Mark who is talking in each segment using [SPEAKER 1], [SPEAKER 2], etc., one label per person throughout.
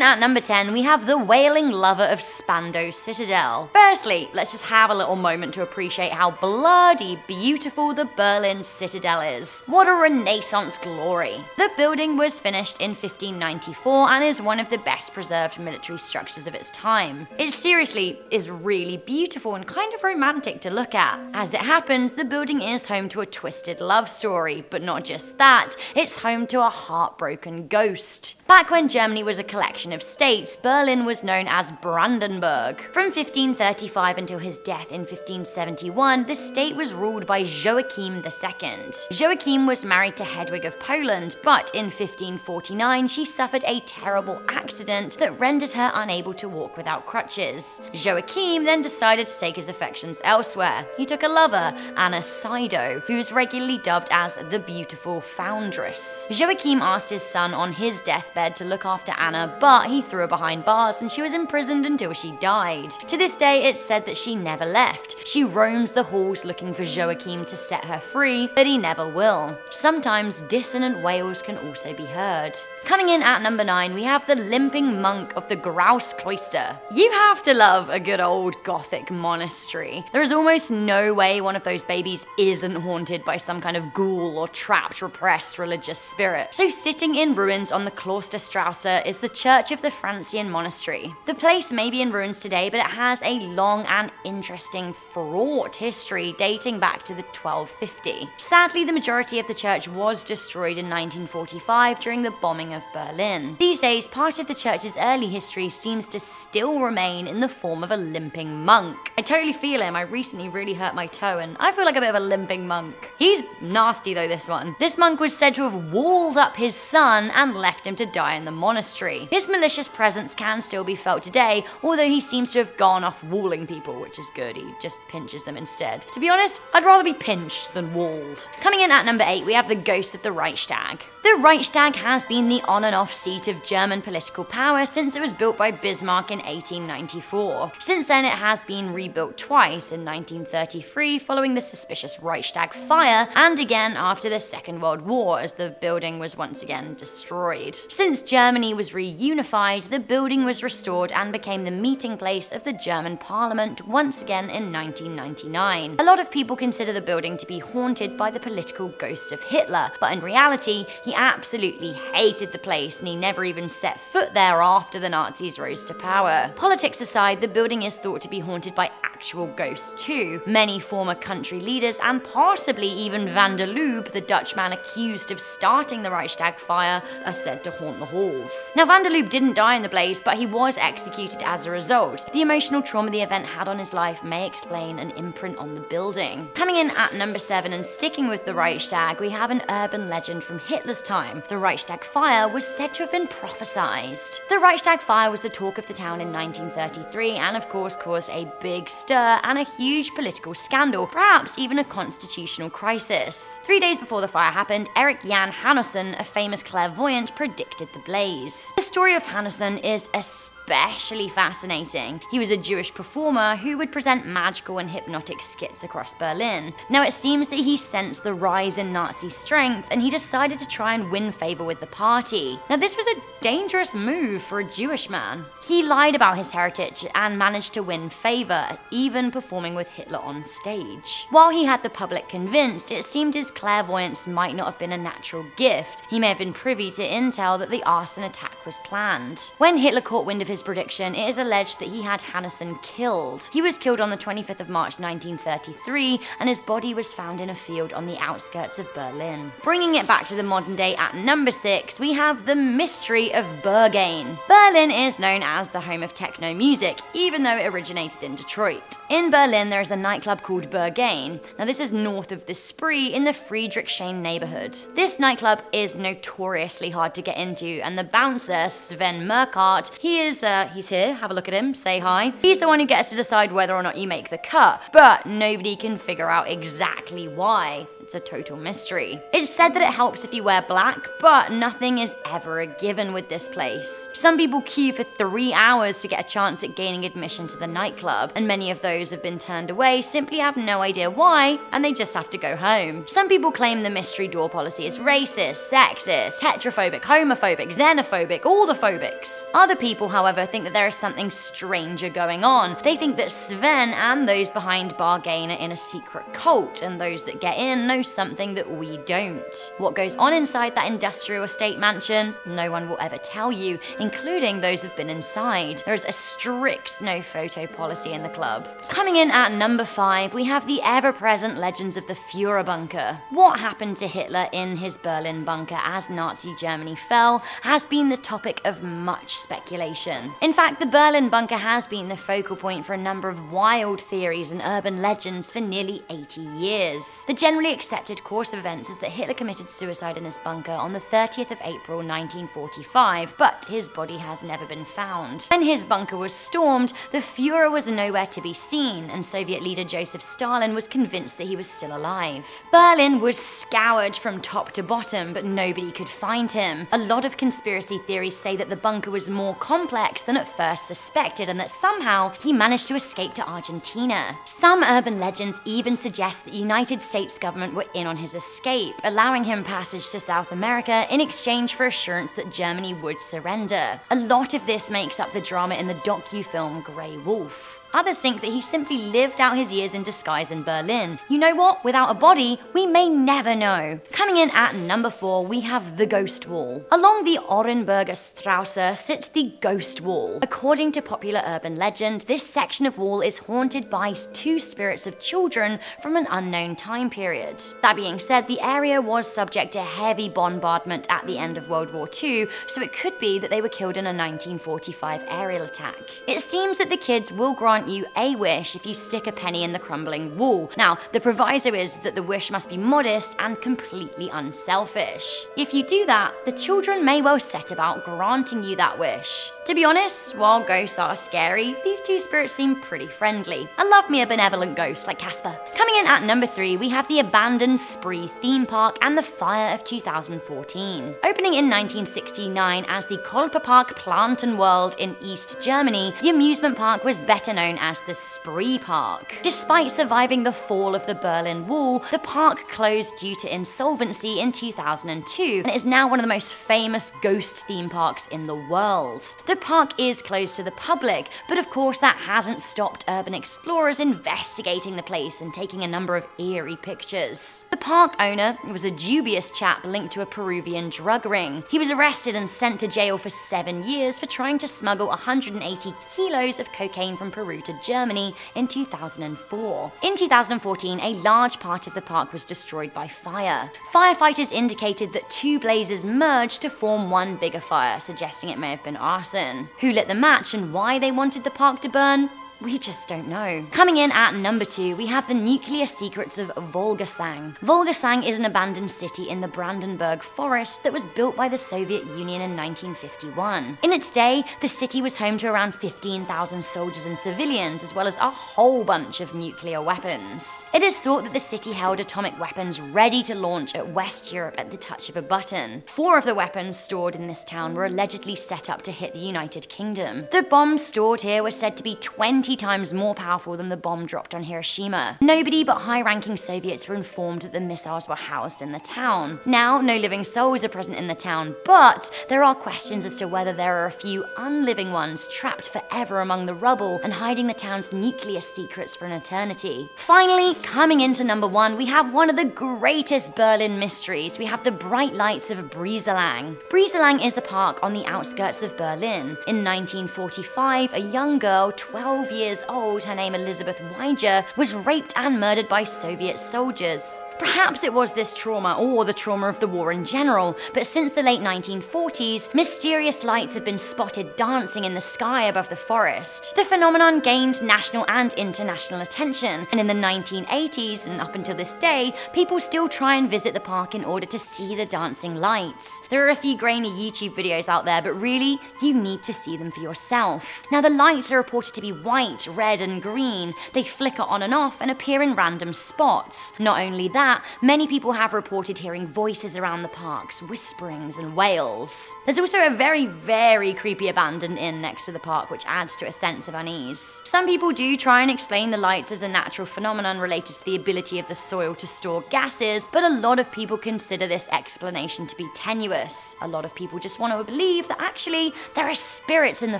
[SPEAKER 1] in at number 10, we have the wailing lover of Spandau Citadel. Firstly, let's just have a little moment to appreciate how bloody beautiful the Berlin Citadel is. What a Renaissance glory. The building was finished in 1594 and is one of the best preserved military structures of its time. It seriously is really beautiful and kind of romantic to look at. As it happens, the building is home to a twisted love story, but not just that, it's home to a heartbroken ghost. Back when Germany was a collection of states, Berlin was known as Brandenburg. From 1535 until his death in 1571, the state was ruled by Joachim II. Joachim was married to Hedwig of Poland, but in 1549 she suffered a terrible accident that rendered her unable to walk without crutches. Joachim then decided to take his affections elsewhere. He took a lover, Anna Seido, who is regularly dubbed as the Beautiful Foundress. Joachim asked his son on his deathbed to look after Anna, but he threw her behind bars and she was imprisoned until she died. To this day, it's said that she never left. She roams the halls looking for Joachim to set her free, but he never will. Sometimes dissonant wails can also be heard. Coming in at number 9, we have the limping monk of the Graus Cloister. You have to love a good old Gothic monastery. There is almost no way one of those babies isn't haunted by some kind of ghoul or trapped, repressed religious spirit. So sitting in ruins on the Klosterstrasse is the Church of the Francian Monastery. The place may be in ruins today, but it has a long and interesting, fraught history dating back to the 1250. Sadly, the majority of the church was destroyed in 1945 during the bombing of Berlin. These days, part of the church's early history seems to still remain in the form of a limping monk. I totally feel him. I recently really hurt my toe and I feel like a bit of a limping monk. He's nasty though, this one. This monk was said to have walled up his son and left him to die in the monastery. His malicious presence can still be felt today, although he seems to have gone off walling people, which is good. He just pinches them instead. To be honest, I'd rather be pinched than walled. Coming in at number 8, we have the ghost of the Reichstag. The Reichstag has been the on and off seat of German political power since it was built by Bismarck in 1894. Since then, it has been rebuilt twice, in 1933 following the suspicious Reichstag fire, and again after the Second World War as the building was once again destroyed. Since Germany was reunified, the building was restored and became the meeting place of the German Parliament once again in 1999. A lot of people consider the building to be haunted by the political ghost of Hitler, but in reality, he absolutely hated the place and he never even set foot there after the Nazis rose to power. Politics aside, the building is thought to be haunted by actual ghosts too. Many former country leaders and possibly even Van der Lubbe, the Dutchman accused of starting the Reichstag fire, are said to haunt the halls. Now, Van der Lubbe didn't die in the blaze, but he was executed as a result. The emotional trauma the event had on his life may explain an imprint on the building. Coming in at number 7 and sticking with the Reichstag, we have an urban legend from Hitler's time. The Reichstag fire was said to have been prophesied. The Reichstag fire was the talk of the town in 1933 and of course caused a big stir and a huge political scandal, perhaps even a constitutional crisis. 3 days before the fire happened, Erik Jan Hannesson, a famous clairvoyant, predicted the blaze. The story of Hannesson is especially fascinating. He was a Jewish performer who would present magical and hypnotic skits across Berlin. Now, it seems that he sensed the rise in Nazi strength and he decided to try and win favor with the party. Now, this was a dangerous move for a Jewish man. He lied about his heritage and managed to win favor, even performing with Hitler on stage. While he had the public convinced, it seemed his clairvoyance might not have been a natural gift. He may have been privy to intel that the arson attack was planned. When Hitler caught wind of his prediction, it is alleged that he had Hannesson killed. He was killed on the 25th of March 1933, and his body was found in a field on the outskirts of Berlin. Bringing it back to the modern day at number 6, we have the mystery of Berghain. Berlin is known as the home of techno music, even though it originated in Detroit. In Berlin, there is a nightclub called Berghain. Now, this is north of the Spree in the Friedrichshain neighborhood. This nightclub is notoriously hard to get into, and the bouncer, Sven Merkart, he's here, have a look at him, say hi. He's the one who gets to decide whether or not you make the cut, but nobody can figure out exactly why. it's a total mystery. It's said that it helps if you wear black, but nothing is ever a given with this place. Some people queue for 3 hours to get a chance at gaining admission to the nightclub, and many of those have been turned away, simply have no idea why, and they just have to go home. Some people claim the mystery door policy is racist, sexist, heterophobic, homophobic, xenophobic, all the phobics. Other people, however, think that there is something stranger going on. They think that Sven and those behind Bargain are in a secret cult, and those that get in know something that we don't. What goes on inside that industrial estate mansion? No one will ever tell you, including those who've been inside. There is a strict no photo policy in the club. Coming in at number 5, we have the ever-present legends of the Führer bunker. What happened to Hitler in his Berlin bunker as Nazi Germany fell has been the topic of much speculation. In fact, the Berlin bunker has been the focal point for a number of wild theories and urban legends for nearly 80 years. The generally accepted course of events is that Hitler committed suicide in his bunker on the 30th of April 1945, but his body has never been found. When his bunker was stormed, the Führer was nowhere to be seen, and Soviet leader Joseph Stalin was convinced that he was still alive. Berlin was scoured from top to bottom, but nobody could find him. A lot of conspiracy theories say that the bunker was more complex than at first suspected, and that somehow he managed to escape to Argentina. Some urban legends even suggest that the United States government were in on his escape, allowing him passage to South America in exchange for assurance that Germany would surrender. A lot of this makes up the drama in the docu-film Grey Wolf. Others think that he simply lived out his years in disguise in Berlin. You know what? Without a body, we may never know. Coming in at number 4, we have the Ghost Wall. Along the Orenburger Straße sits the Ghost Wall. According to popular urban legend, this section of wall is haunted by 2 spirits of children from an unknown time period. That being said, the area was subject to heavy bombardment at the end of World War II, so it could be that they were killed in a 1945 aerial attack. It seems that the kids will grant you a wish if you stick a penny in the crumbling wall. Now, the proviso is that the wish must be modest and completely unselfish. If you do that, the children may well set about granting you that wish. To be honest, while ghosts are scary, these 2 spirits seem pretty friendly. I love me a benevolent ghost like Casper. Coming in at number 3, we have the abandoned Spree theme park and the fire of 2014. Opening in 1969 as the Kolperpark Planten World in East Germany, the amusement park was better known as the Spree Park. Despite surviving the fall of the Berlin Wall, the park closed due to insolvency in 2002 and is now one of the most famous ghost theme parks in the world. The park is closed to the public, but of course that hasn't stopped urban explorers investigating the place and taking a number of eerie pictures. The park owner was a dubious chap linked to a Peruvian drug ring. He was arrested and sent to jail for 7 years for trying to smuggle 180 kilos of cocaine from Peru to Germany in 2004. In 2014, a large part of the park was destroyed by fire. Firefighters indicated that 2 blazes merged to form one bigger fire, suggesting it may have been arson. Who lit the match and why they wanted the park to burn? We just don't know. Coming in at number 2, we have the nuclear secrets of Volgasang. Volgasang is an abandoned city in the Brandenburg Forest that was built by the Soviet Union in 1951. In its day, the city was home to around 15,000 soldiers and civilians, as well as a whole bunch of nuclear weapons. It is thought that the city held atomic weapons ready to launch at West Europe at the touch of a button. 4 of the weapons stored in this town were allegedly set up to hit the United Kingdom. The bombs stored here were said to be 20 times more powerful than the bomb dropped on Hiroshima. Nobody but high-ranking Soviets were informed that the missiles were housed in the town. Now, no living souls are present in the town, but there are questions as to whether there are a few unliving ones trapped forever among the rubble and hiding the town's nuclear secrets for an eternity. Finally, coming into number 1, we have one of the greatest Berlin mysteries. We have the bright lights of Brieselang. Brieselang is a park on the outskirts of Berlin. In 1945, a young girl, 12 years old, her name Elizabeth Weiger, was raped and murdered by Soviet soldiers. Perhaps it was this trauma, or the trauma of the war in general, but since the late 1940s, mysterious lights have been spotted dancing in the sky above the forest. The phenomenon gained national and international attention, and in the 1980s and up until this day, people still try and visit the park in order to see the dancing lights. There are a few grainy YouTube videos out there, but really, you need to see them for yourself. Now, the lights are reported to be white, red, and green. They flicker on and off and appear in random spots. Not only that, that, many people have reported hearing voices around the parks, whisperings and wails. There's also a very, very creepy abandoned inn next to the park, which adds to a sense of unease. Some people do try and explain the lights as a natural phenomenon related to the ability of the soil to store gases, but a lot of people consider this explanation to be tenuous. A lot of people just want to believe that actually there are spirits in the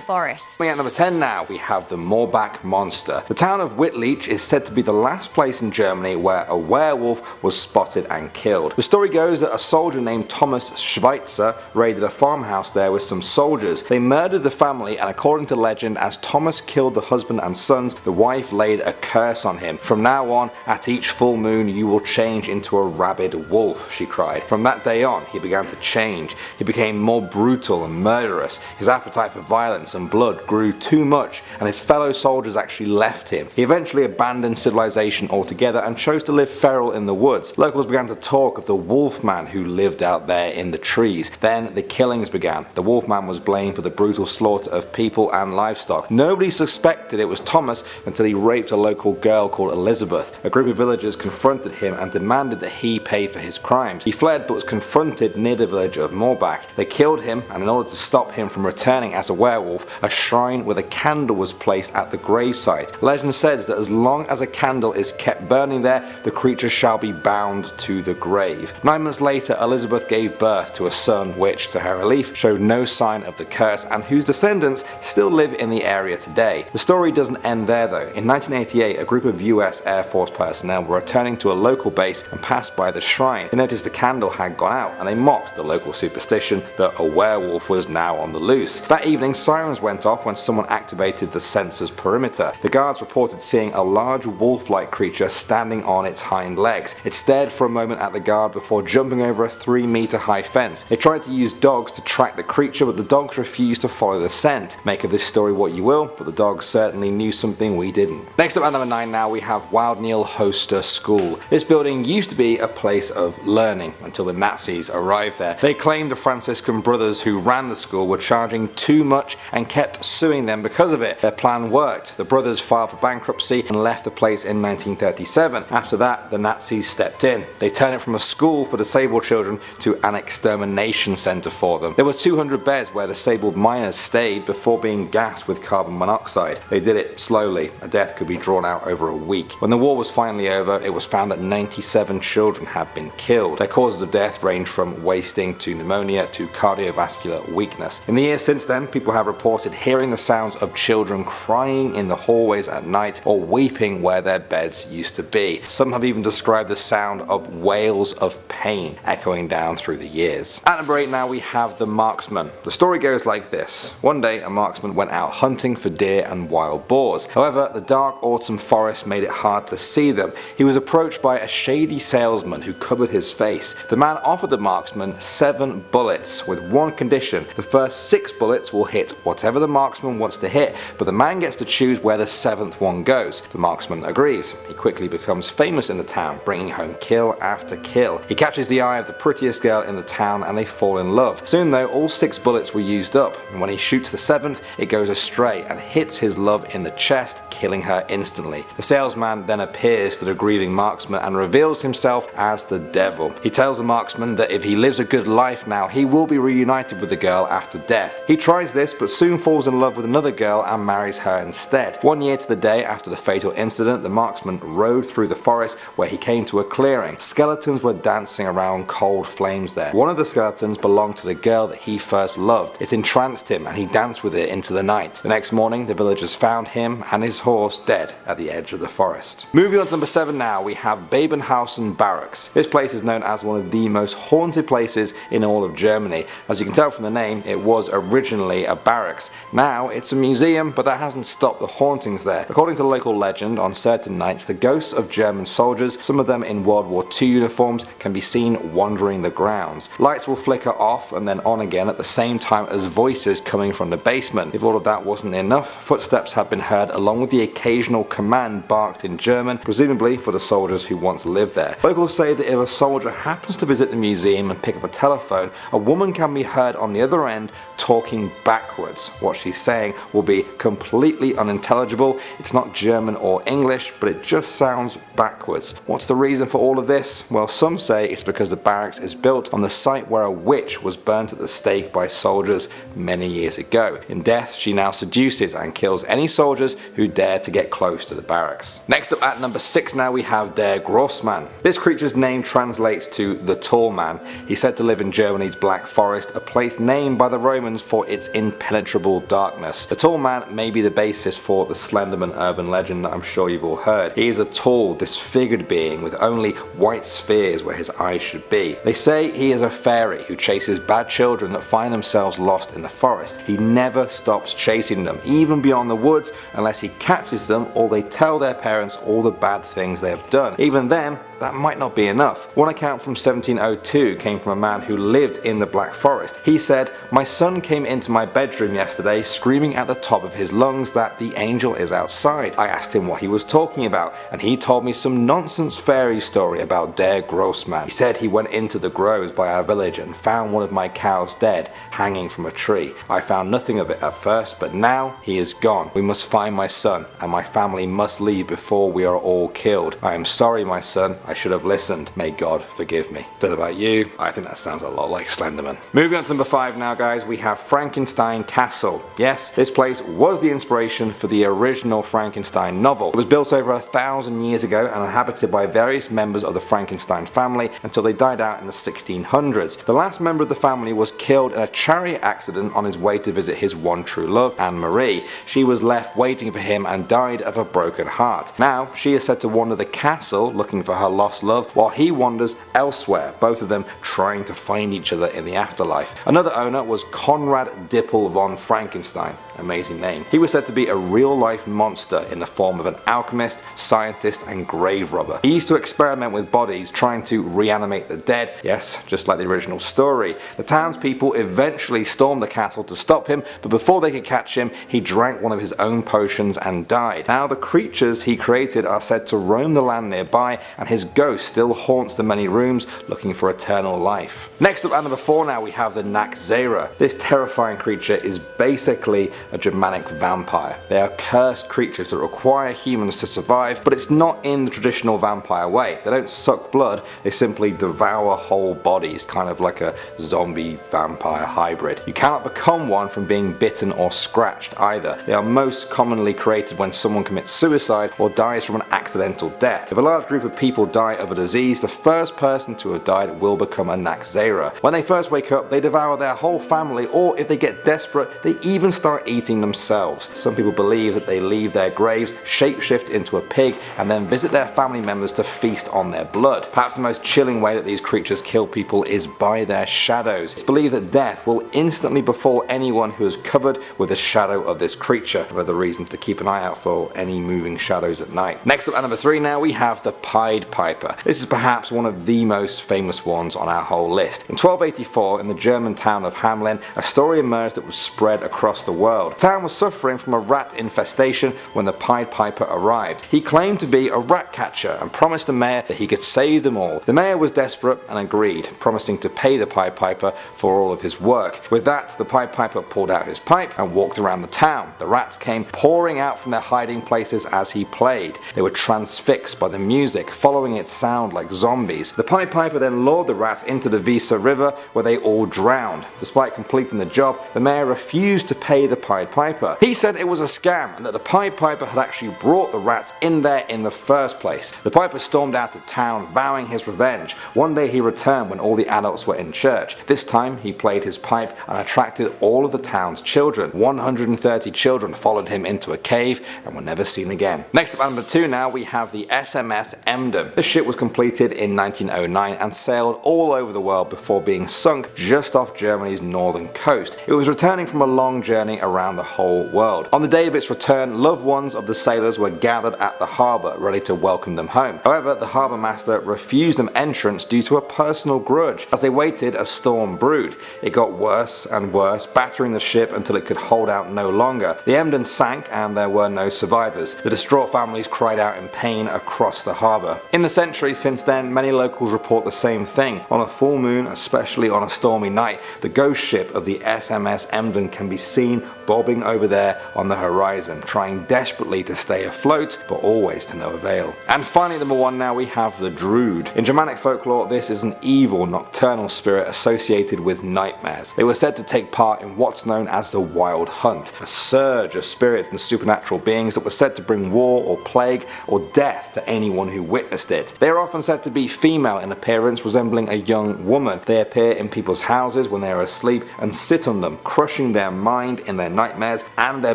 [SPEAKER 1] forest.
[SPEAKER 2] At number 10 now, we have the Moorbach Monster. The town of Wittlich is said to be the last place in Germany where a werewolf was spotted and killed. The story goes that a soldier named Thomas Schweitzer raided a farmhouse there with some soldiers. They murdered the family, and according to legend, as Thomas killed the husband and sons, the wife laid a curse on him. "From now on, at each full moon you will change into a rabid wolf," she cried. From that day on, he began to change. He became more brutal and murderous. His appetite for violence and blood grew too much, and his fellow soldiers actually left him. He eventually abandoned civilization altogether and chose to live feral in the woods. Locals began to talk of the Wolfman who lived out there in the trees. Then the killings began. The Wolfman was blamed for the brutal slaughter of people and livestock. Nobody suspected it was Thomas until he raped a local girl called Elizabeth. A group of villagers confronted him and demanded that he pay for his crimes. He fled but was confronted near the village of Moorbach. They killed him, and in order to stop him from returning as a werewolf, a shrine with a candle was placed at the gravesite. Legend says that as long as a candle is kept burning there, the creature shall be bound to the grave. 9 months later, Elizabeth gave birth to a son which, to her relief, showed no sign of the curse and whose descendants still live in the area today. The story doesn't end there though. In 1988, a group of US Air Force personnel were returning to a local base and passed by the shrine. They noticed the candle had gone out, and they mocked the local superstition that a werewolf was now on the loose. That evening, sirens went off when someone activated the sensor's perimeter. The guards reported seeing a large wolf-like creature standing on its hind legs. It stared for a moment at the guard before jumping over a 3-meter high fence. They tried to use dogs to track the creature, but the dogs refused to follow the scent. Make of this story what you will, but the dogs certainly knew something we didn't. Next up at number 9 now, we have Wildneil Hoster School. This building used to be a place of learning until the Nazis arrived there. They claimed the Franciscan brothers who ran the school were charging too much and kept suing them because of it. Their plan worked. The brothers filed for bankruptcy and left the place in 1937. After that, the Nazis stepped in. They turned it from a school for disabled children to an extermination centre for them. There were 200 beds where disabled miners stayed before being gassed with carbon monoxide. They did it slowly. A death could be drawn out over a week. When the war was finally over, it was found that 97 children had been killed. Their causes of death range from wasting to pneumonia to cardiovascular weakness. In the years since then, people have reported hearing the sounds of children crying in the hallways at night or weeping where their beds used to be. Some have even described the sound of wails of pain echoing down through the years. At number 8 now, we have the Marksman. The story goes like this. One day, a marksman went out hunting for deer and wild boars. However, the dark autumn forest made it hard to see them. He was approached by a shady salesman who covered his face. The man offered the marksman 7 bullets with one condition. The first 6 bullets will hit whatever the marksman wants to hit, but the man gets to choose where the 7th one goes. The marksman agrees. He quickly becomes famous in the town, bringing home kill after kill. He catches the eye of the prettiest girl in the town and they fall in love. Soon though, all 6 bullets were used up, and when he shoots the 7th, it goes astray and hits his love in the chest, killing her instantly. The salesman then appears to the grieving marksman and reveals himself as the devil. He tells the marksman that if he lives a good life now, he will be reunited with the girl after death. He tries this but soon falls in love with another girl and marries her instead. 1 year to the day after the fatal incident, the marksman rode through the forest where he came to a clearing. Skeletons were dancing around cold flames there. One of the skeletons belonged to the girl that he first loved. It entranced him and he danced with it into the night. The next morning, the villagers found him and his horse dead at the edge of the forest. Moving on to number 7 now, we have Babenhausen Barracks. This place is known as one of the most haunted places in all of Germany. As you can tell from the name, it was originally a barracks. Now it's a museum, but that hasn't stopped the hauntings there. According to local legend, on certain nights, the ghosts of German soldiers, some of them in World War II uniforms, can be seen wandering the grounds. Lights will flicker off and then on again at the same time as voices coming from the basement. If all of that wasn't enough, footsteps have been heard along with the occasional command barked in German, presumably for the soldiers who once lived there. Locals say that if a soldier happens to visit the museum and pick up a telephone, a woman can be heard on the other end talking backwards. What she's saying will be completely unintelligible. It's not German or English, but it just sounds backwards. What's the reason? reason for all of this? Well, some say it's because the barracks is built on the site where a witch was burnt at the stake by soldiers many years ago. In death, she now seduces and kills any soldiers who dare to get close to the barracks. Next up at number 6 now we have Der Grossmann. This creature's name translates to the tall man. He's said to live in Germany's Black Forest, a place named by the Romans for its impenetrable darkness. The tall man may be the basis for the Slenderman urban legend that I'm sure you've all heard. He is a tall, disfigured being with only white spheres where his eyes should be. They say he is a fairy who chases bad children that find themselves lost in the forest. He never stops chasing them, even beyond the woods, unless he catches them or they tell their parents all the bad things they have done. Even then, that might not be enough. One account from 1702 came from a man who lived in the Black Forest. He said, "My son came into my bedroom yesterday screaming at the top of his lungs that the angel is outside. I asked him what he was talking about, and he told me some nonsense fairy story about Der Grossmann. He said he went into the groves by our village and found one of my cows dead, hanging from a tree. I found nothing of it at first, but now he is gone. We must find my son, and my family must leave before we are all killed. I am sorry, my son. I should have listened. May God forgive me." Don't know about you, I think that sounds a lot like Slenderman. Moving on to number 5 now, guys, we have Frankenstein Castle. Yes, this place was the inspiration for the original Frankenstein novel. It was built over 1,000 years ago and inhabited by various members of the Frankenstein family until they died out in the 1600s. The last member of the family was killed in a chariot accident on his way to visit his one true love, Anne Marie. She was left waiting for him and died of a broken heart. Now, she is said to wander the castle looking for her lost love while he wanders elsewhere, both of them trying to find each other in the afterlife. Another owner was Conrad Dippel von Frankenstein. Amazing name. He was said to be a real-life monster in the form of an alchemist, scientist and grave robber. He used to experiment with bodies, trying to reanimate the dead, yes, just like the original story. The townspeople eventually stormed the castle to stop him, but before they could catch him, he drank one of his own potions and died. Now the creatures he created are said to roam the land nearby, and his ghost still haunts the many rooms looking for eternal life. Next up at number 4 now we have the Naxxera. This terrifying creature is basically a Germanic vampire. They are cursed creatures that require humans to survive, but it's not in the traditional vampire way. They don't suck blood, they simply devour whole bodies, kind of like a zombie vampire hybrid. You cannot become one from being bitten or scratched either. They are most commonly created when someone commits suicide or dies from an accidental death. If a large group of people die of a disease, the first person to have died will become a Naxxera. When they first wake up, they devour their whole family, or if they get desperate, they even start eating themselves. Some people believe that they leave their graves, shapeshift into a pig, and then visit their family members to feast on their blood. Perhaps the most chilling way that these creatures kill people is by their shadows. It's believed that death will instantly befall anyone who is covered with the shadow of this creature. Another reason to keep an eye out for any moving shadows at night. Next up at number 3 now we have the Pied Piper. This is perhaps one of the most famous ones on our whole list. In 1284, in the German town of Hamelin, a story emerged that was spread across the world. The town was suffering from a rat infestation when the Pied Piper arrived. He claimed to be a rat catcher and promised the mayor that he could save them all. The mayor was desperate and agreed, promising to pay the Pied Piper for all of his work. With that, the Pied Piper pulled out his pipe and walked around the town. The rats came pouring out from their hiding places as he played. They were transfixed by the music, following its sound like zombies. The Pied Piper then lured the rats into the Weser River, where they all drowned. Despite completing the job, the mayor refused to pay the Pied Piper. He said it was a scam and that the Pied Piper had actually brought the rats in there in the first place. The Piper stormed out of town, vowing his revenge. One day he returned when all the adults were in church. This time he played his pipe and attracted all of the town's children. 130 children followed him into a cave and were never seen again. Next up at number 2 now we have the SMS Emden. This ship was completed in 1909 and sailed all over the world before being sunk just off Germany's northern coast. It was returning from a long journey around the whole world. On the day of its return, loved ones of the sailors were gathered at the harbour ready to welcome them home. However, the harbour master refused them entrance due to a personal grudge. As they waited, a storm brewed. It got worse and worse, battering the ship until it could hold out no longer. The Emden sank and there were no survivors. The distraught families cried out in pain across the harbour. In the centuries since then, many locals report the same thing. On a full moon, especially on a stormy night, the ghost ship of the SMS Emden can be seen bobbing over there on the horizon, trying desperately to stay afloat, but always to no avail. And finally, number 1 now, we have the Druid. In Germanic folklore, this is an evil, nocturnal spirit associated with nightmares. They were said to take part in what's known as the Wild Hunt, a surge of spirits and supernatural beings that were said to bring war or plague or death to anyone who witnessed it. They are often said to be female in appearance, resembling a young woman. They appear in people's houses when they are asleep and sit on them, crushing their mind in their nightmares and their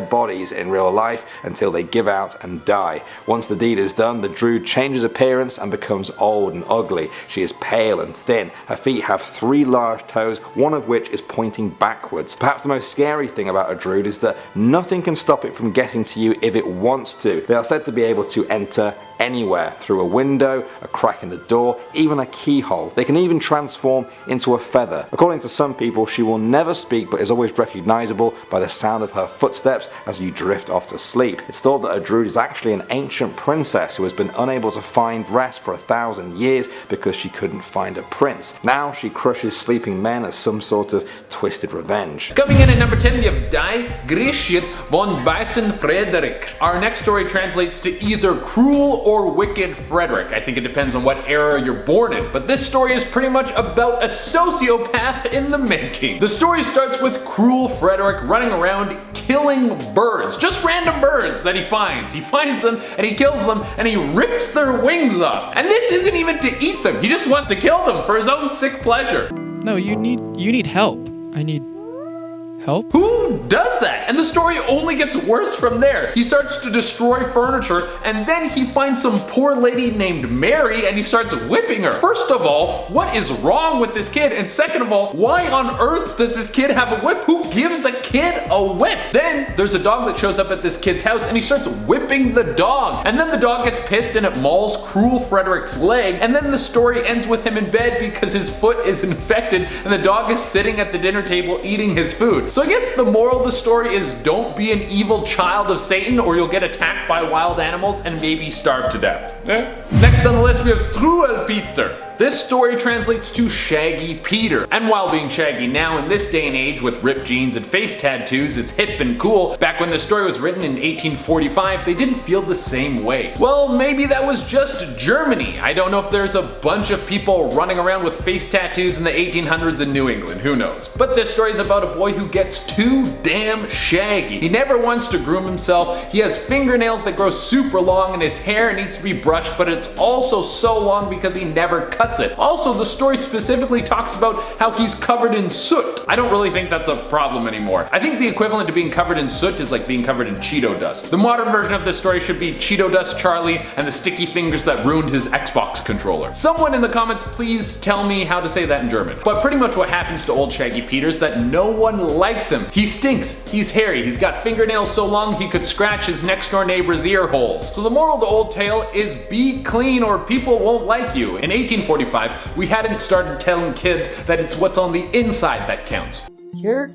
[SPEAKER 2] bodies in real life until they give out and die. Once the deed is done, the Druid changes appearance and becomes old and ugly. She is pale and thin. Her feet have 3 large toes, one of which is pointing backwards. Perhaps the most scary thing about a Druid is that nothing can stop it from getting to you if it wants to. They are said to be able to enter anywhere, through a window, a crack in the door, even a keyhole. They can even transform into a feather. According to some people, she will never speak but is always recognizable by the sound of her footsteps as you drift off to sleep. It's thought that a Druid is actually an ancient princess who has been unable to find rest for 1,000 years because she couldn't find a prince. Now she crushes sleeping men as some sort of twisted revenge.
[SPEAKER 3] Coming in at number 10, we have Die Greciet von Beißen Frederik. Our next story translates to either cruel or wicked Frederick. I think it depends on what era you're born in, but this story is pretty much about a sociopath in the making. The story starts with cruel Frederick running around killing birds, just random birds that he finds. He finds them and he kills them and he rips their wings off. And this isn't even to eat them, he just wants to kill them for his own sick pleasure.
[SPEAKER 4] No, you need help. I need help?
[SPEAKER 3] Who does that? And the story only gets worse from there. He starts to destroy furniture and then he finds some poor lady named Mary and he starts whipping her. First of all, what is wrong with this kid? And second of all, why on earth does this kid have a whip? Who gives a kid a whip? Then there's a dog that shows up at this kid's house and he starts whipping the dog. And then the dog gets pissed and it mauls cruel Frederick's leg. And then the story ends with him in bed because his foot is infected and the dog is sitting at the dinner table eating his food. So I guess the moral of the story is don't be an evil child of Satan or you'll get attacked by wild animals and maybe starve to death. Next on the list we have Struwwelpeter. This story translates to Shaggy Peter. And while being shaggy now in this day and age with ripped jeans and face tattoos is hip and cool, back when the story was written in 1845, they didn't feel the same way. Well, maybe that was just Germany. I don't know if there's a bunch of people running around with face tattoos in the 1800s in New England, who knows. But this story is about a boy who gets too damn shaggy. He never wants to groom himself, he has fingernails that grow super long and his hair needs to be brushed, but it's also so long because he never cuts it. Also, the story specifically talks about how he's covered in soot. I don't really think that's a problem anymore. I think the equivalent to being covered in soot is like being covered in Cheeto dust. The modern version of this story should be Cheeto Dust Charlie and the sticky fingers that ruined his Xbox controller. Someone in the comments please tell me how to say that in German. But pretty much what happens to old Shaggy Peter is that no one likes him. He stinks, he's hairy, he's got fingernails so long he could scratch his next door neighbor's ear holes. So the moral of the old tale is be clean or people won't like you. In 1845, we hadn't started telling kids that it's what's on the inside that counts.
[SPEAKER 5] You're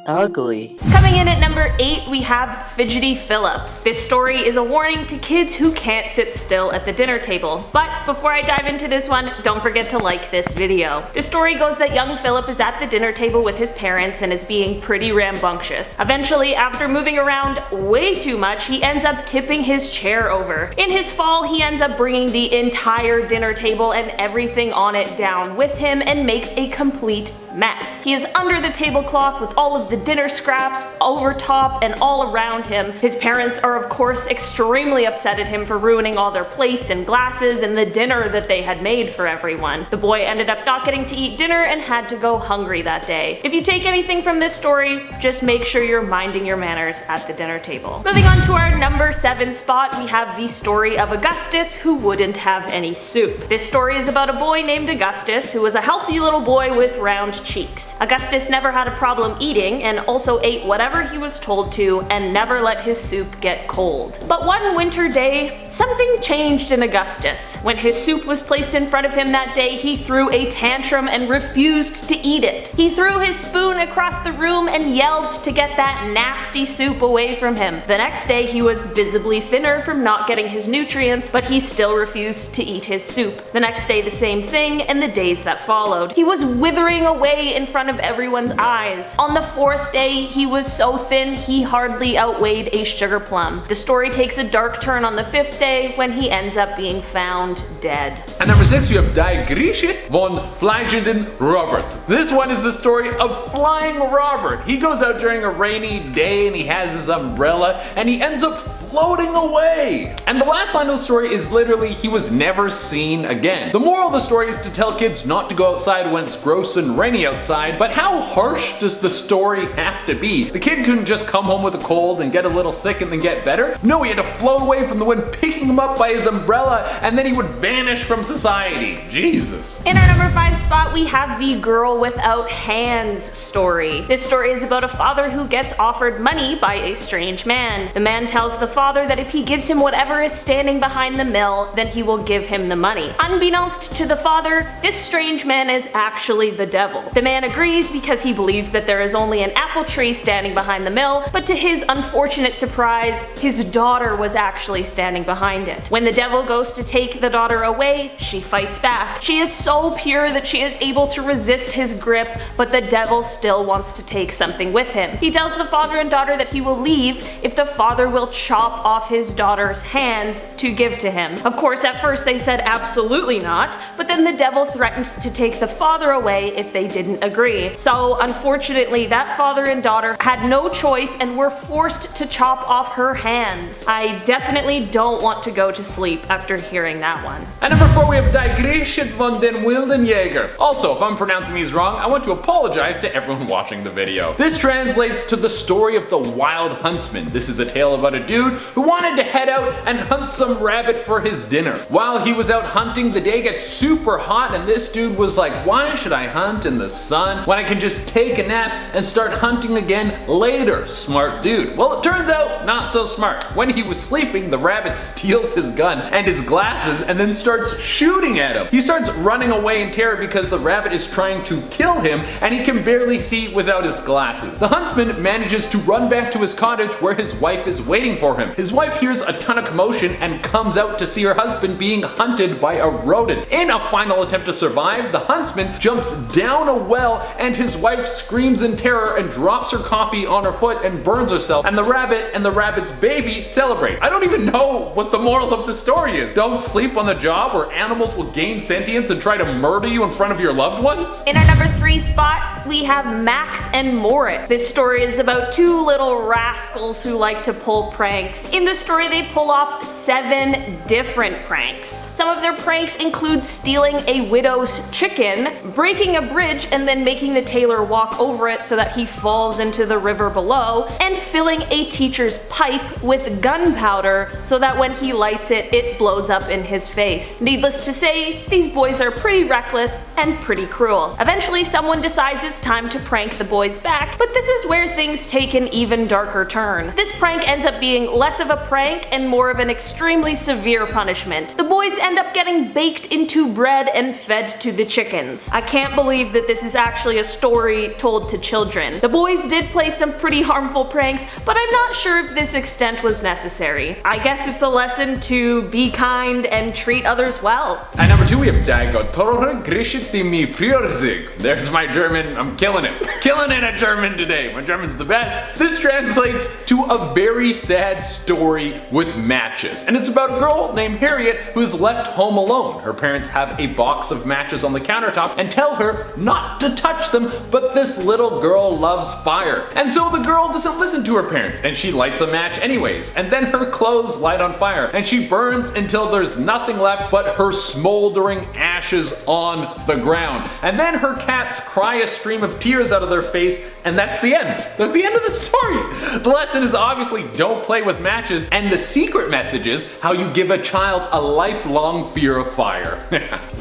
[SPEAKER 5] ugly.
[SPEAKER 6] Coming in at number 8, we have Fidgety Phillips. This story is a warning to kids who can't sit still at the dinner table. But before I dive into this one, don't forget to like this video. The story goes that young Philip is at the dinner table with his parents and is being pretty rambunctious. Eventually, after moving around way too much, he ends up tipping his chair over. In his fall, he ends up bringing the entire dinner table and everything on it down with him and makes a complete mess. He is under the tablecloth with all of the dinner scraps over top and all around him. His parents are of course extremely upset at him for ruining all their plates and glasses and the dinner that they had made for everyone. The boy ended up not getting to eat dinner and had to go hungry that day. If you take anything from this story, just make sure you're minding your manners at the dinner table. Moving on to our number 7 spot, we have the story of Augustus who wouldn't have any soup. This story is about a boy named Augustus who was a healthy little boy with round white cheeks. Augustus never had a problem eating and also ate whatever he was told to and never let his soup get cold. But one winter day, something changed in Augustus. When his soup was placed in front of him that day, he threw a tantrum and refused to eat it. He threw his spoon across the room and yelled to get that nasty soup away from him. The next day he was visibly thinner from not getting his nutrients, but he still refused to eat his soup. The next day the same thing, and the days that followed. He was withering away in front of everyone's eyes. On the fourth day he was so thin he hardly outweighed a sugar plum. The story takes a dark turn on the fifth day when he ends up being found dead.
[SPEAKER 3] At number 6 we have Die Griechet von Fliegenden Robert. This one is the story of Flying Robert. He goes out during a rainy day and he has his umbrella and he ends up floating away. And the last line of the story is literally, he was never seen again. The moral of the story is to tell kids not to go outside when it's gross and rainy outside, but how harsh does the story have to be? The kid couldn't just come home with a cold and get a little sick and then get better. No, he had to float away from the wind, picking him up by his umbrella, and then he would vanish from society. Jesus.
[SPEAKER 6] In our number 5 spot, we have the Girl Without Hands story. This story is about a father who gets offered money by a strange man. The man tells the father that if he gives him whatever is standing behind the mill, then he will give him the money. Unbeknownst to the father, this strange man is actually the devil. The man agrees because he believes that there is only an apple tree standing behind the mill, but to his unfortunate surprise, his daughter was actually standing behind it. When the devil goes to take the daughter away, she fights back. She is so pure that she is able to resist his grip, but the devil still wants to take something with him. He tells the father and daughter that he will leave if the father will chop off his daughter's hands to give to him. Of course, at first they said absolutely not, but then the devil threatened to take the father away if they didn't agree. So unfortunately, that father and daughter had no choice and were forced to chop off her hands. I definitely don't want to go to sleep after hearing that one.
[SPEAKER 3] At number 4 we have Die Griechet von den Wilden Jäger. Also, if I'm pronouncing these wrong, I want to apologize to everyone watching the video. This translates to the story of the Wild Huntsman. This is a tale about a dude who wanted to head out and hunt some rabbit for his dinner. While he was out hunting, the day gets super hot and this dude was like, why should I hunt in the sun when I can just take a nap and start hunting again later? Smart dude. Well, it turns out not so smart. When he was sleeping, the rabbit steals his gun and his glasses and then starts shooting at him. He starts running away in terror because the rabbit is trying to kill him and he can barely see without his glasses. The huntsman manages to run back to his cottage where his wife is waiting for him. His wife hears a ton of commotion and comes out to see her husband being hunted by a rodent. In a final attempt to survive, the huntsman jumps down a well and his wife screams in terror and drops her coffee on her foot and burns herself, and the rabbit and the rabbit's baby celebrate. I don't even know what the moral of the story is. Don't sleep on the job or animals will gain sentience and try to murder you in front of your loved ones.
[SPEAKER 6] In our number 3 spot, we have Max and Moritz. This story is about two little rascals who like to pull pranks. In the story, they pull off 7 different pranks. Some of their pranks include stealing a widow's chicken, breaking a bridge and then making the tailor walk over it so that he falls into the river below, and filling a teacher's pipe with gunpowder so that when he lights it, it blows up in his face. Needless to say, these boys are pretty reckless and pretty cruel. Eventually, someone decides it's time to prank the boys back, but this is where things take an even darker turn. This prank ends up being less of a prank and more of an extremely severe punishment. The boys end up getting baked into bread and fed to the chickens. I can't believe that this is actually a story told to children. The boys did play some pretty harmful pranks, but I'm not sure if this extent was necessary. I guess it's a lesson to be kind and treat others well.
[SPEAKER 3] At number 2 we have Die Göttore Griechet die mi Frühzeit. There's my German, I'm killing it. Killing it at German today. My German's the best. This translates to a very sad story with matches. And it's about a girl named Harriet who's left home alone. Her parents have a box of matches on the countertop and tell her not to touch them, but this little girl loves fire. And so the girl doesn't listen to her parents and she lights a match anyways. And then her clothes light on fire and she burns until there's nothing left but her smoldering ashes on the ground. And then her cats cry a stream of tears out of their face, and that's the end. That's the end of the story. The lesson is obviously don't play with matches, and the secret message is how you give a child a lifelong fear of fire.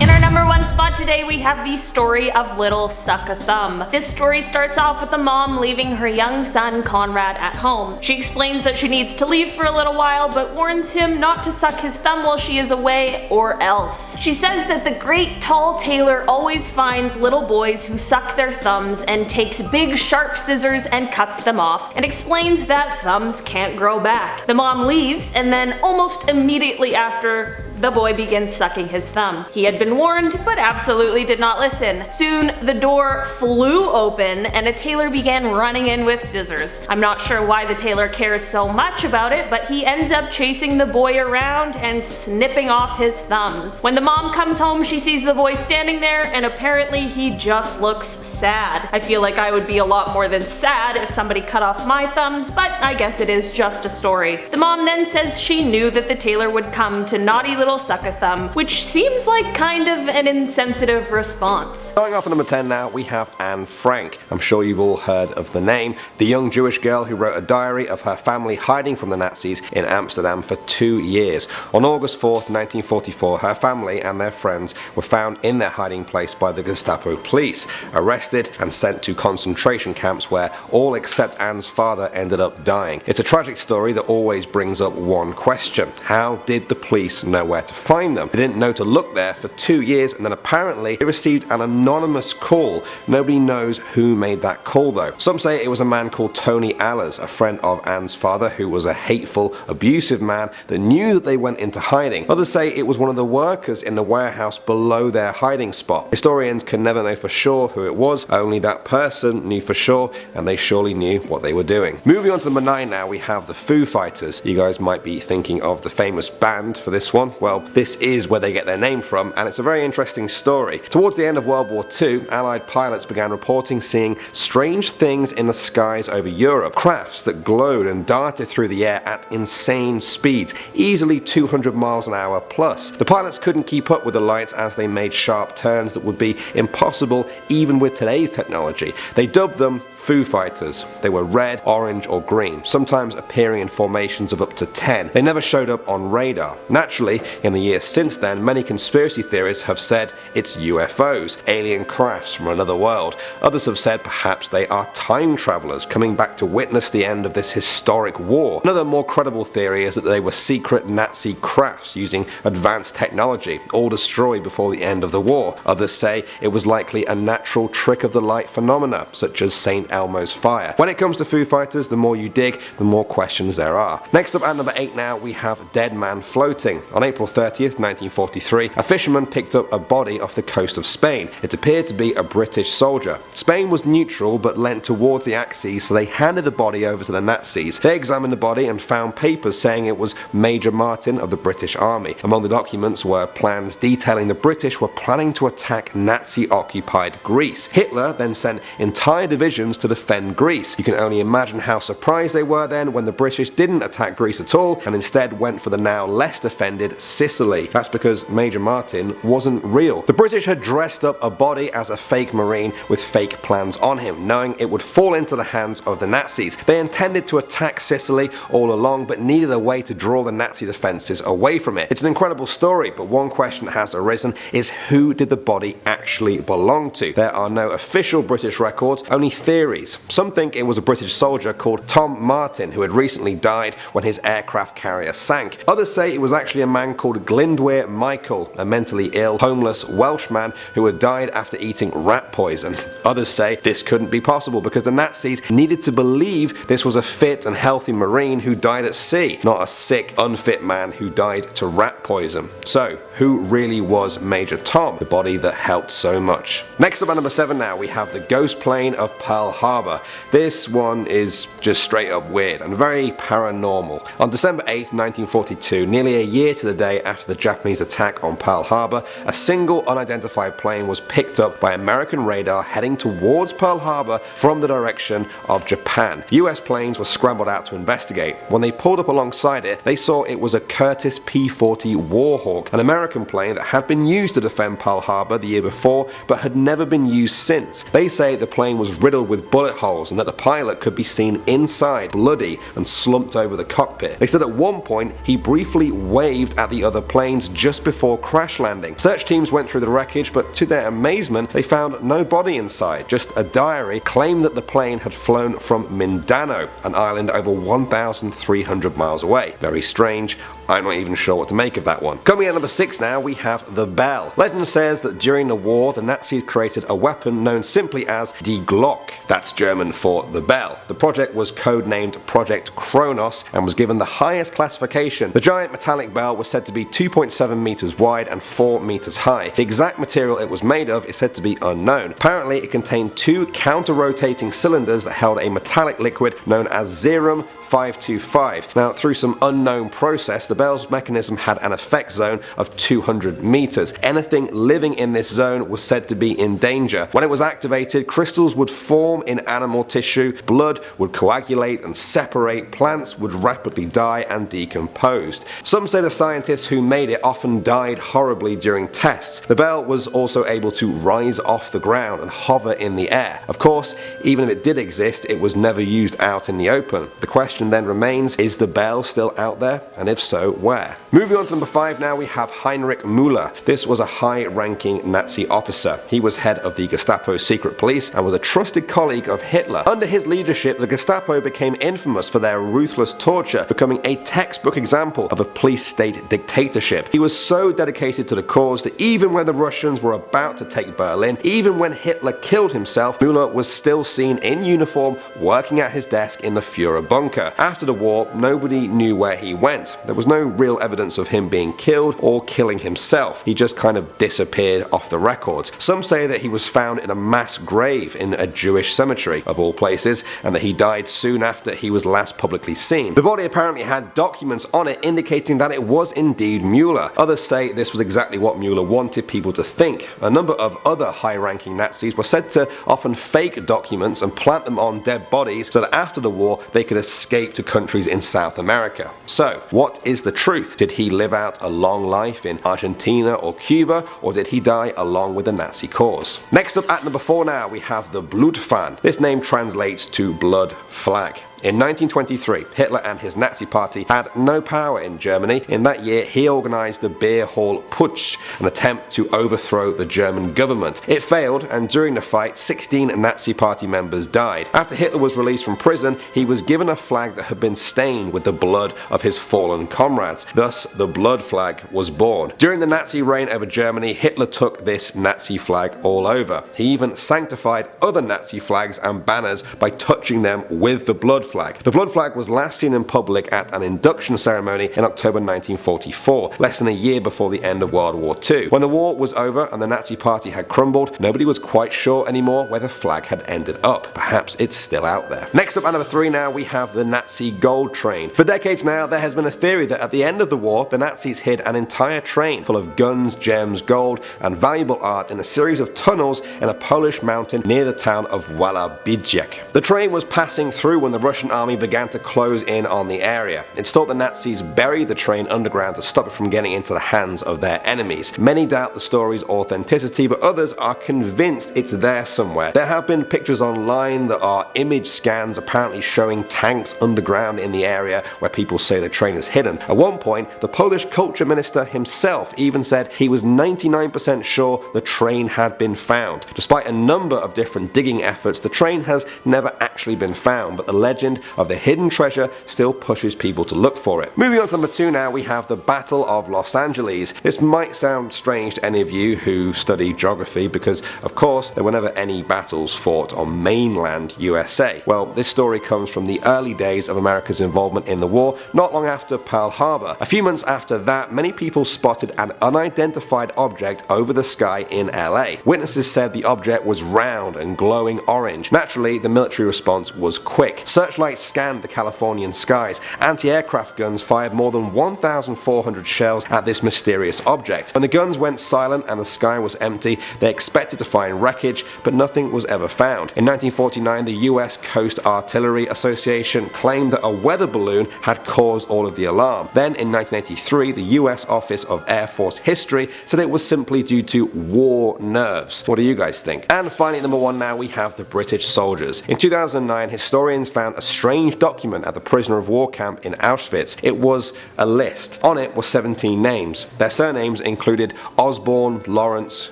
[SPEAKER 6] In our number 1 spot today, we have the story of Little Suck-a-Thumb. This story starts off with a mom leaving her young son Conrad at home. She explains that she needs to leave for a little while, but warns him not to suck his thumb while she is away, or else. She says that the great tall tailor always finds little boys who suck their thumbs and takes big sharp scissors and cuts them off, and explains that thumbs can't grow back. The mom leaves, and then almost immediately after, the boy begins sucking his thumb. He had been warned, but absolutely did not listen. Soon, the door flew open and a tailor began running in with scissors. I'm not sure why the tailor cares so much about it, but he ends up chasing the boy around and snipping off his thumbs. When the mom comes home, she sees the boy standing there, and apparently he just looks sad. I feel like I would be a lot more than sad if somebody cut off my thumbs, but I guess it is just a story. The mom then says she knew that the tailor would come to naughty little Suck-a-Thumb, which seems like kind of an insensitive response.
[SPEAKER 2] Going off at number 10 now, we have Anne Frank. I'm sure you've all heard of the name. The young Jewish girl who wrote a diary of her family hiding from the Nazis in Amsterdam for 2 years. On August 4th, 1944, her family and their friends were found in their hiding place by the Gestapo police, arrested and sent to concentration camps where all except Anne's father ended up dying. It's a tragic story that always brings up one question. How did the police know where to find them? They didn't know to look there for 2 years, and then apparently they received an anonymous call. Nobody knows who made that call though. Some say it was a man called Tony Allers, a friend of Anne's father, who was a hateful, abusive man that knew that they went into hiding. Others say it was one of the workers in the warehouse below their hiding spot. Historians can never know for sure who it was, only that person knew for sure, and they surely knew what they were doing. Moving on to number 9 now, we have the Foo Fighters. You guys might be thinking of the famous band for this one. Well, this is where they get their name from, and it's a very interesting story. Towards the end of World War II, Allied pilots began reporting seeing strange things in the skies over Europe. Crafts that glowed and darted through the air at insane speeds, easily 200 miles an hour plus. The pilots couldn't keep up with the lights as they made sharp turns that would be impossible even with today's technology. They dubbed them Foo Fighters. They were red, orange or green, sometimes appearing in formations of up to 10. They never showed up on radar. Naturally, in the years since then, many conspiracy theorists have said it's UFOs, alien crafts from another world. Others have said perhaps they are time travelers coming back to witness the end of this historic war. Another more credible theory is that they were secret Nazi crafts using advanced technology, all destroyed before the end of the war. Others say it was likely a natural trick of the light phenomena, such as St. Elmo's fire. When it comes to Foo Fighters, the more you dig, the more questions there are. Next up at number 8 now, we have Dead Man Floating. On April 30th, 1943, a fisherman picked up a body off the coast of Spain. It appeared to be a British soldier. Spain was neutral but leant towards the Axis, so they handed the body over to the Nazis. They examined the body and found papers saying it was Major Martin of the British Army. Among the documents were plans detailing the British were planning to attack Nazi-occupied Greece. Hitler then sent entire divisions to defend Greece. You can only imagine how surprised they were then when the British didn't attack Greece at all and instead went for the now less defended Sicily. That's because Major Martin wasn't real. The British had dressed up a body as a fake Marine with fake plans on him, knowing it would fall into the hands of the Nazis. They intended to attack Sicily all along but needed a way to draw the Nazi defenses away from it. It's an incredible story, but one question that has arisen is who did the body actually belong to? There are no official British records, only theories. Some think it was a British soldier called Tom Martin who had recently died when his aircraft carrier sank. Others say it was actually a man called Glyndwr Michael, a mentally ill, homeless Welshman who had died after eating rat poison. Others say this couldn't be possible because the Nazis needed to believe this was a fit and healthy Marine who died at sea, not a sick, unfit man who died to rat poison. So, who really was Major Tom, the body that helped so much? Next up at number 7 now, we have the ghost plane of Pearl Harbor. This one is just straight up weird and very paranormal. On December 8th, 1942, nearly a year to the day after the Japanese attack on Pearl Harbor, a single unidentified plane was picked up by American radar heading towards Pearl Harbor from the direction of Japan. US planes were scrambled out to investigate. When they pulled up alongside it, they saw it was a Curtiss P-40 Warhawk, an American plane that had been used to defend Pearl Harbor the year before but had never been used since. They say the plane was riddled with bullet holes and that the pilot could be seen inside, bloody and slumped over the cockpit. They said at one point he briefly waved at the the other planes just before crash landing. Search teams went through the wreckage, but to their amazement, they found no body inside. Just a diary claimed that the plane had flown from Mindanao, an island over 1,300 miles away. Very strange. I'm not even sure what to make of that one. Coming at number 6 now, we have the bell. Legend says that during the war, the Nazis created a weapon known simply as Die Glock. That's German for the bell. The project was codenamed Project Kronos and was given the highest classification. The giant metallic bell was said to be 2.7 meters wide and 4 meters high. The exact material it was made of is said to be unknown. Apparently, it contained 2 counter-rotating cylinders that held a metallic liquid known as Zerum 525. Now, through some unknown process, the bell's mechanism had an effect zone of 200 meters. Anything living in this zone was said to be in danger. When it was activated, crystals would form in animal tissue, blood would coagulate and separate, plants would rapidly die and decompose. Some say the scientists who made it often died horribly during tests. The bell was also able to rise off the ground and hover in the air. Of course, even if it did exist, it was never used out in the open. The question then remains, is the bell still out there? And if so, where? Moving on to number 5 now, we have Heinrich Müller. This was a high-ranking Nazi officer. He was head of the Gestapo secret police and was a trusted colleague of Hitler. Under his leadership, the Gestapo became infamous for their ruthless torture, becoming a textbook example of a police-state dictatorship. He was so dedicated to the cause that even when the Russians were about to take Berlin, even when Hitler killed himself, Müller was still seen in uniform working at his desk in the Führer bunker. After the war, nobody knew where he went. There was no real evidence of him being killed or killing himself. He just kind of disappeared off the records. Some say that he was found in a mass grave in a Jewish cemetery, of all places, and that he died soon after he was last publicly seen. The body apparently had documents on it indicating that it was indeed Müller. Others say this was exactly what Müller wanted people to think. A number of other high-ranking Nazis were said to often fake documents and plant them on dead bodies so that after the war they could escape to countries in South America. So, what is the truth? Did he live out a long life in Argentina or Cuba, or did he die along with the Nazi cause? Next up at number 4 now, we have the Blutfahne. This name translates to blood flag. In 1923, Hitler and his Nazi party had no power in Germany. In that year, he organized the Beer Hall Putsch, an attempt to overthrow the German government. It failed, and during the fight, 16 Nazi party members died. After Hitler was released from prison, he was given a flag that had been stained with the blood of his fallen comrades. Thus, the blood flag was born. During the Nazi reign over Germany, Hitler took this Nazi flag all over. He even sanctified other Nazi flags and banners by touching them with the blood flag. The blood flag was last seen in public at an induction ceremony in October 1944, less than a year before the end of World War II. When the war was over and the Nazi party had crumbled, nobody was quite sure anymore where the flag had ended up. Perhaps it's still out there. Next up at number 3 now, we have the Nazi gold train. For decades now, there has been a theory that at the end of the war, the Nazis hid an entire train full of guns, gems, gold, and valuable art in a series of tunnels in a Polish mountain near the town of Walabidziec. The train was passing through when the Russian army began to close in on the area. It's thought the Nazis buried the train underground to stop it from getting into the hands of their enemies. Many doubt the story's authenticity, but others are convinced it's there somewhere. There have been pictures online that are image scans apparently showing tanks underground in the area where people say the train is hidden. At one point, the Polish culture minister himself even said he was 99% sure the train had been found. Despite a number of different digging efforts, the train has never actually been found, but the legend of the hidden treasure still pushes people to look for it. Moving on to number 2 now, we have the Battle of Los Angeles. This might sound strange to any of you who study geography because, of course, there were never any battles fought on mainland USA. Well, this story comes from the early days of America's involvement in the war, not long after Pearl Harbor. A few months after that, many people spotted an unidentified object over the sky in LA. Witnesses said the object was round and glowing orange. Naturally, the military response was quick. Searchlights scanned the Californian skies. Anti-aircraft guns fired more than 1,400 shells at this mysterious object. When the guns went silent and the sky was empty, they expected to find wreckage, but nothing was ever found. In 1949, the US Coast Artillery Association claimed that a weather balloon had caused all of the alarm. Then in 1983, the US Office of Air Force History said it was simply due to war nerves. What do you guys think? And finally, at number 1 now, we have the British soldiers. In 2009, historians found a
[SPEAKER 7] strange document at the prisoner of war camp in Auschwitz. It was a list. On it were 17 names. Their surnames included Osborne, Lawrence,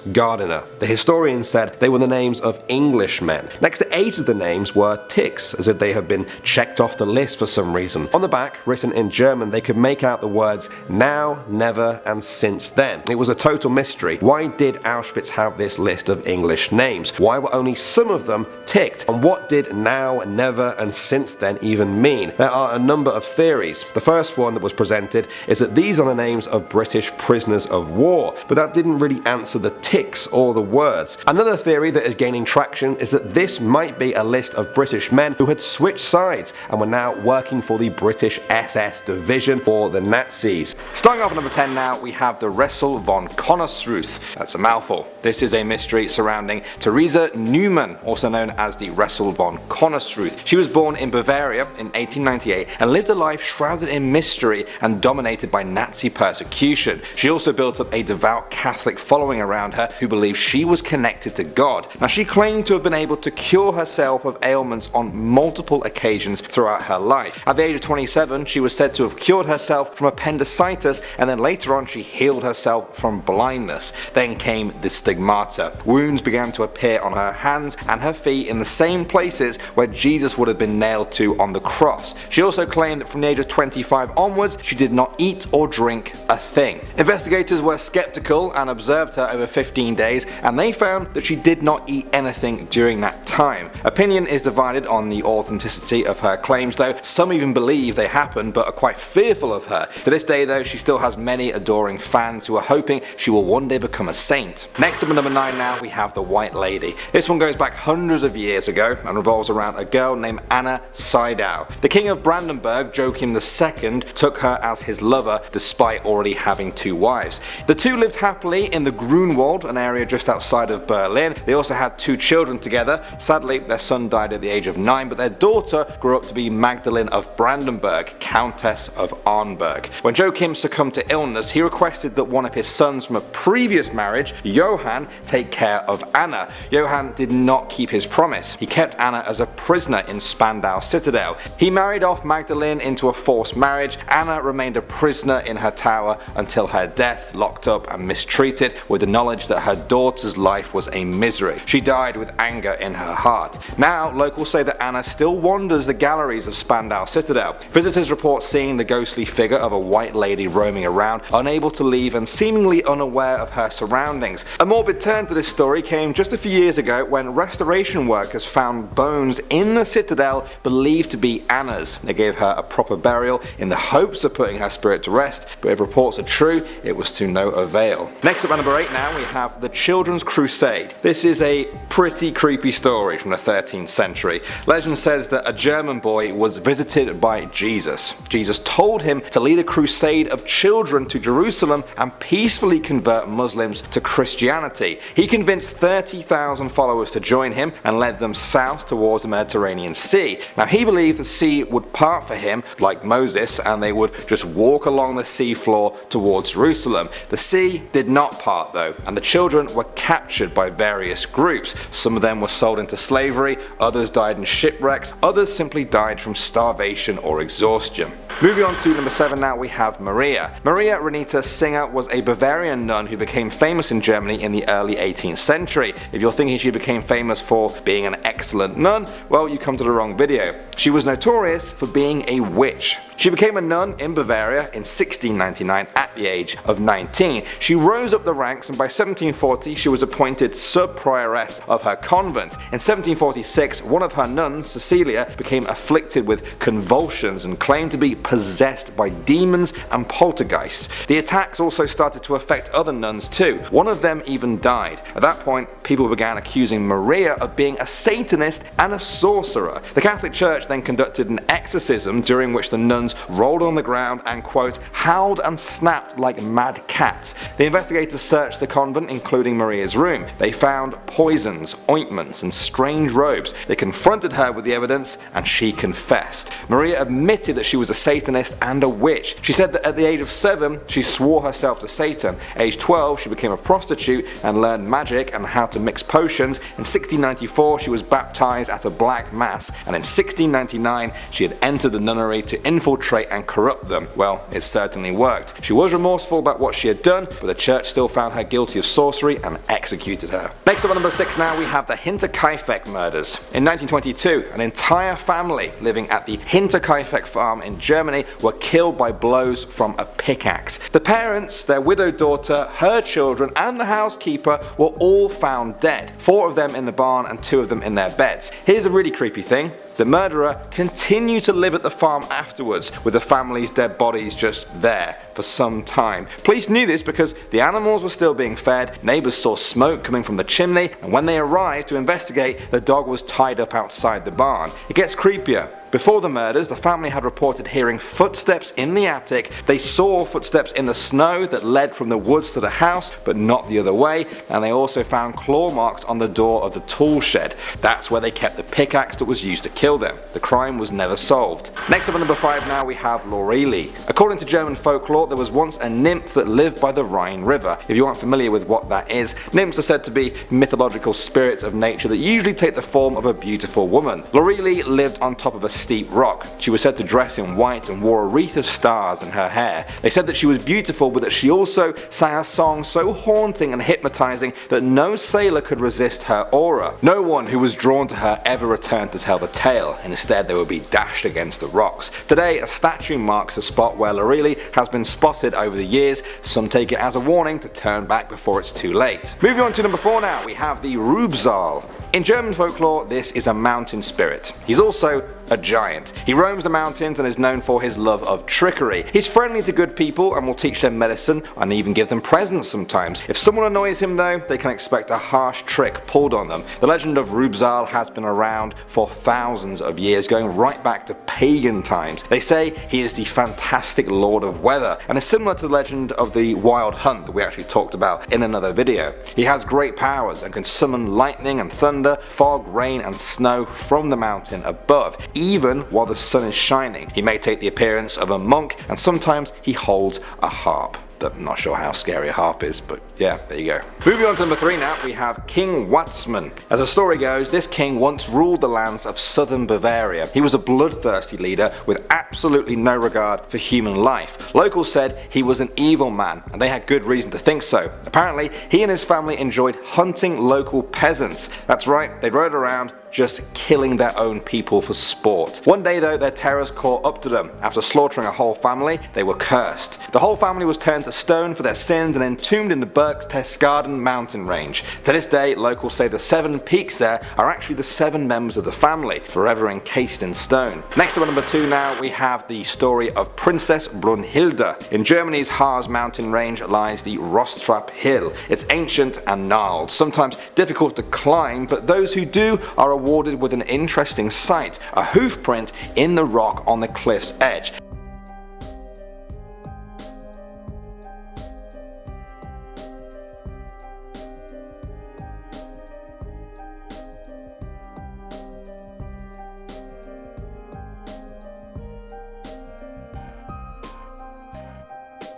[SPEAKER 7] Gardiner. The historian said they were the names of English men. Next to 8 of the names were ticks, as if they had been checked off the list for some reason. On the back, written in German, they could make out the words now, never, and since then. It was a total mystery. Why did Auschwitz have this list of English names? Why were only some of them ticked? And what did now, never, and since then even mean? There are a number of theories. The first one that was presented is that these are the names of British prisoners of war, but that didn't really answer the ticks or the words. Another theory that is gaining traction is that this might be a list of British men who had switched sides and were now working for the British SS division or the Nazis.
[SPEAKER 2] Starting off at number 10 now, we have the Wrestle von Konnersreuth. That's a mouthful. This is a mystery surrounding Theresa Neumann, also known as the Wrestle von Konnersreuth. She was born in Bavaria in 1898 and lived a life shrouded in mystery and dominated by Nazi persecution. She also built up a devout Catholic following around her who believed she was connected to God. Now, she claimed to have been able to cure herself of ailments on multiple occasions throughout her life. At the age of 27, she was said to have cured herself from appendicitis, and then later on she healed herself from blindness. Then came the stigmata. Wounds began to appear on her hands and her feet in the same places where Jesus would have been nailed to on the cross. She also claimed that from the age of 25 onwards, she did not eat or drink a thing. Investigators were skeptical and observed her over 15 days, and they found that she did not eat anything during that time. Opinion is divided on the authenticity of her claims though. Some even believe they happened but are quite fearful of her. To this day though, she still has many adoring fans who are hoping she will one day become a saint. Next up at number 9 now, we have the White Lady. This one goes back hundreds of years ago and revolves around a girl named Anna Sydow. The King of Brandenburg, Joachim II, took her as his lover despite already having 2 wives. The two lived happily in the Grunwald, an area just outside of Berlin. They also had 2 children together. Sadly, their son died at the age of 9, but their daughter grew up to be Magdalene of Brandenburg, Countess of Arnberg. When Joachim succumbed to illness, he requested that one of his sons from a previous marriage, Johann, take care of Anna. Johann did not keep his promise. He kept Anna as a prisoner in Spandau Citadel. He married off Magdalene into a forced marriage. Anna remained a prisoner in her tower until her death, locked up and mistreated, with the knowledge that her daughter's life was a misery. She died with anger in her heart. Now, locals say that Anna still wanders the galleries of Spandau Citadel. Visitors report seeing the ghostly figure of a white lady roaming around, unable to leave and seemingly unaware of her surroundings. A morbid turn to this story came just a few years ago when restoration workers found bones in the citadel believed to be Anna's. They gave her a proper burial in the hopes of putting her spirit to rest, but if reports are true, it was to no avail. Next up at number 8 now, we have the Children's Crusade. This is a pretty creepy story from the 13th century. Legend says that a German boy was visited by Jesus. Jesus told him to lead a crusade of children to Jerusalem and peacefully convert Muslims to Christianity. He convinced 30,000 followers to join him and led them south towards the Mediterranean Sea. Now, he believed the sea would part for him like Moses and they would just walk along the sea floor towards Jerusalem. The sea did not part though, and the children were captured by various groups. Some of them were sold into slavery, others died in shipwrecks, others simply died from starvation or exhaustion. Moving on to number 7 now, we have Maria. Maria Renita Singer was a Bavarian nun who became famous in Germany in the early 18th century. If you're thinking she became famous for being an excellent nun, well, you come to the wrong video. She was notorious for being a witch. She became a nun in Bavaria in 1699 at the age of 19. She rose up the ranks and by 1740 she was appointed sub-prioress of her convent. In 1746, one of her nuns, Cecilia, became afflicted with convulsions and claimed to be possessed by demons and poltergeists. The attacks also started to affect other nuns too. One of them even died. At that point, people began accusing Maria of being a Satanist and a sorcerer. The Catholic Church then conducted an exorcism during which the nuns hands, rolled on the ground and, quote, howled and snapped like mad cats. The investigators searched the convent, including Maria's room. They found poisons, ointments and strange robes. They confronted her with the evidence and she confessed. Maria admitted that she was a Satanist and a witch. She said that at the age of 7 she swore herself to Satan. Age 12 she became a prostitute and learned magic and how to mix potions. In 1694 she was baptized at a black mass, and in 1699 she had entered the nunnery to infiltrate and corrupt them. Well, it certainly worked. She was remorseful about what she had done, but the church still found her guilty of sorcery and executed her. Next up at number 6 now we have the Hinterkaifeck murders. In 1922, an entire family living at the Hinterkaifeck farm in Germany were killed by blows from a pickaxe. The parents, their widowed daughter, her children and the housekeeper were all found dead. 4 of them in the barn and 2 of them in their beds. Here's a really creepy thing. The murderer continued to live at the farm afterwards, with the family's dead bodies just there for some time. Police knew this because the animals were still being fed, neighbours saw smoke coming from the chimney, and when they arrived to investigate, the dog was tied up outside the barn. It gets creepier. Before the murders, the family had reported hearing footsteps in the attic. They saw footsteps in the snow that led from the woods to the house, but not the other way, and they also found claw marks on the door of the tool shed. That's where they kept the pickaxe that was used to kill them. The crime was never solved. Next up at number 5 now we have Relics. According to German folklore, there was once a nymph that lived by the Rhine River. If you aren't familiar with what that is, nymphs are said to be mythological spirits of nature that usually take the form of a beautiful woman. Relics lived on top of a steep rock. She was said to dress in white and wore a wreath of stars in her hair. They said that she was beautiful, but that she also sang a song so haunting and hypnotizing that no sailor could resist her aura. No one who was drawn to her ever returned to tell the tale. Instead, they would be dashed against the rocks. Today, a statue marks the spot where Relics has been spotted over the years. Some take it as a warning to turn back before it's too late. Moving on to number 4 now, we have the Rubsal. In German folklore, this is a mountain spirit. He's also a giant. He roams the mountains and is known for his love of trickery. He's friendly to good people and will teach them medicine and even give them presents sometimes. If someone annoys him though, they can expect a harsh trick pulled on them. The legend of Rubsal has been around for thousands of years, going right back to pagan times. They say he is the fantastic lord of weather and is similar to the legend of the wild hunt that we actually talked about in another video. He has great powers and can summon lightning and thunder, fog, rain and snow from the mountain above, even while the sun is shining. He may take the appearance of a monk, and sometimes he holds a harp. I'm not sure how scary a harp is, but yeah, there you go. Moving on to number 3 now, we have King Watzmann. As the story goes, this king once ruled the lands of southern Bavaria. He was a bloodthirsty leader with absolutely no regard for human life. Locals said he was an evil man, and they had good reason to think so. Apparently, he and his family enjoyed hunting local peasants. That's right, they rode around just killing their own people for sport. One day though, their terrors caught up to them. After slaughtering a whole family, they were cursed. The whole family was turned to stone for their sins and entombed in the Berchtesgaden mountain range. To this day, locals say the 7 peaks there are actually the 7 members of the family, forever encased in stone. Next up at number 2 now, we have the story of Princess Brunhilde. In Germany's Harz mountain range lies the Rostrap Hill. It's ancient and gnarled, sometimes difficult to climb, but those who do are awarded with an interesting sight, a hoof print in the rock on the cliff's edge.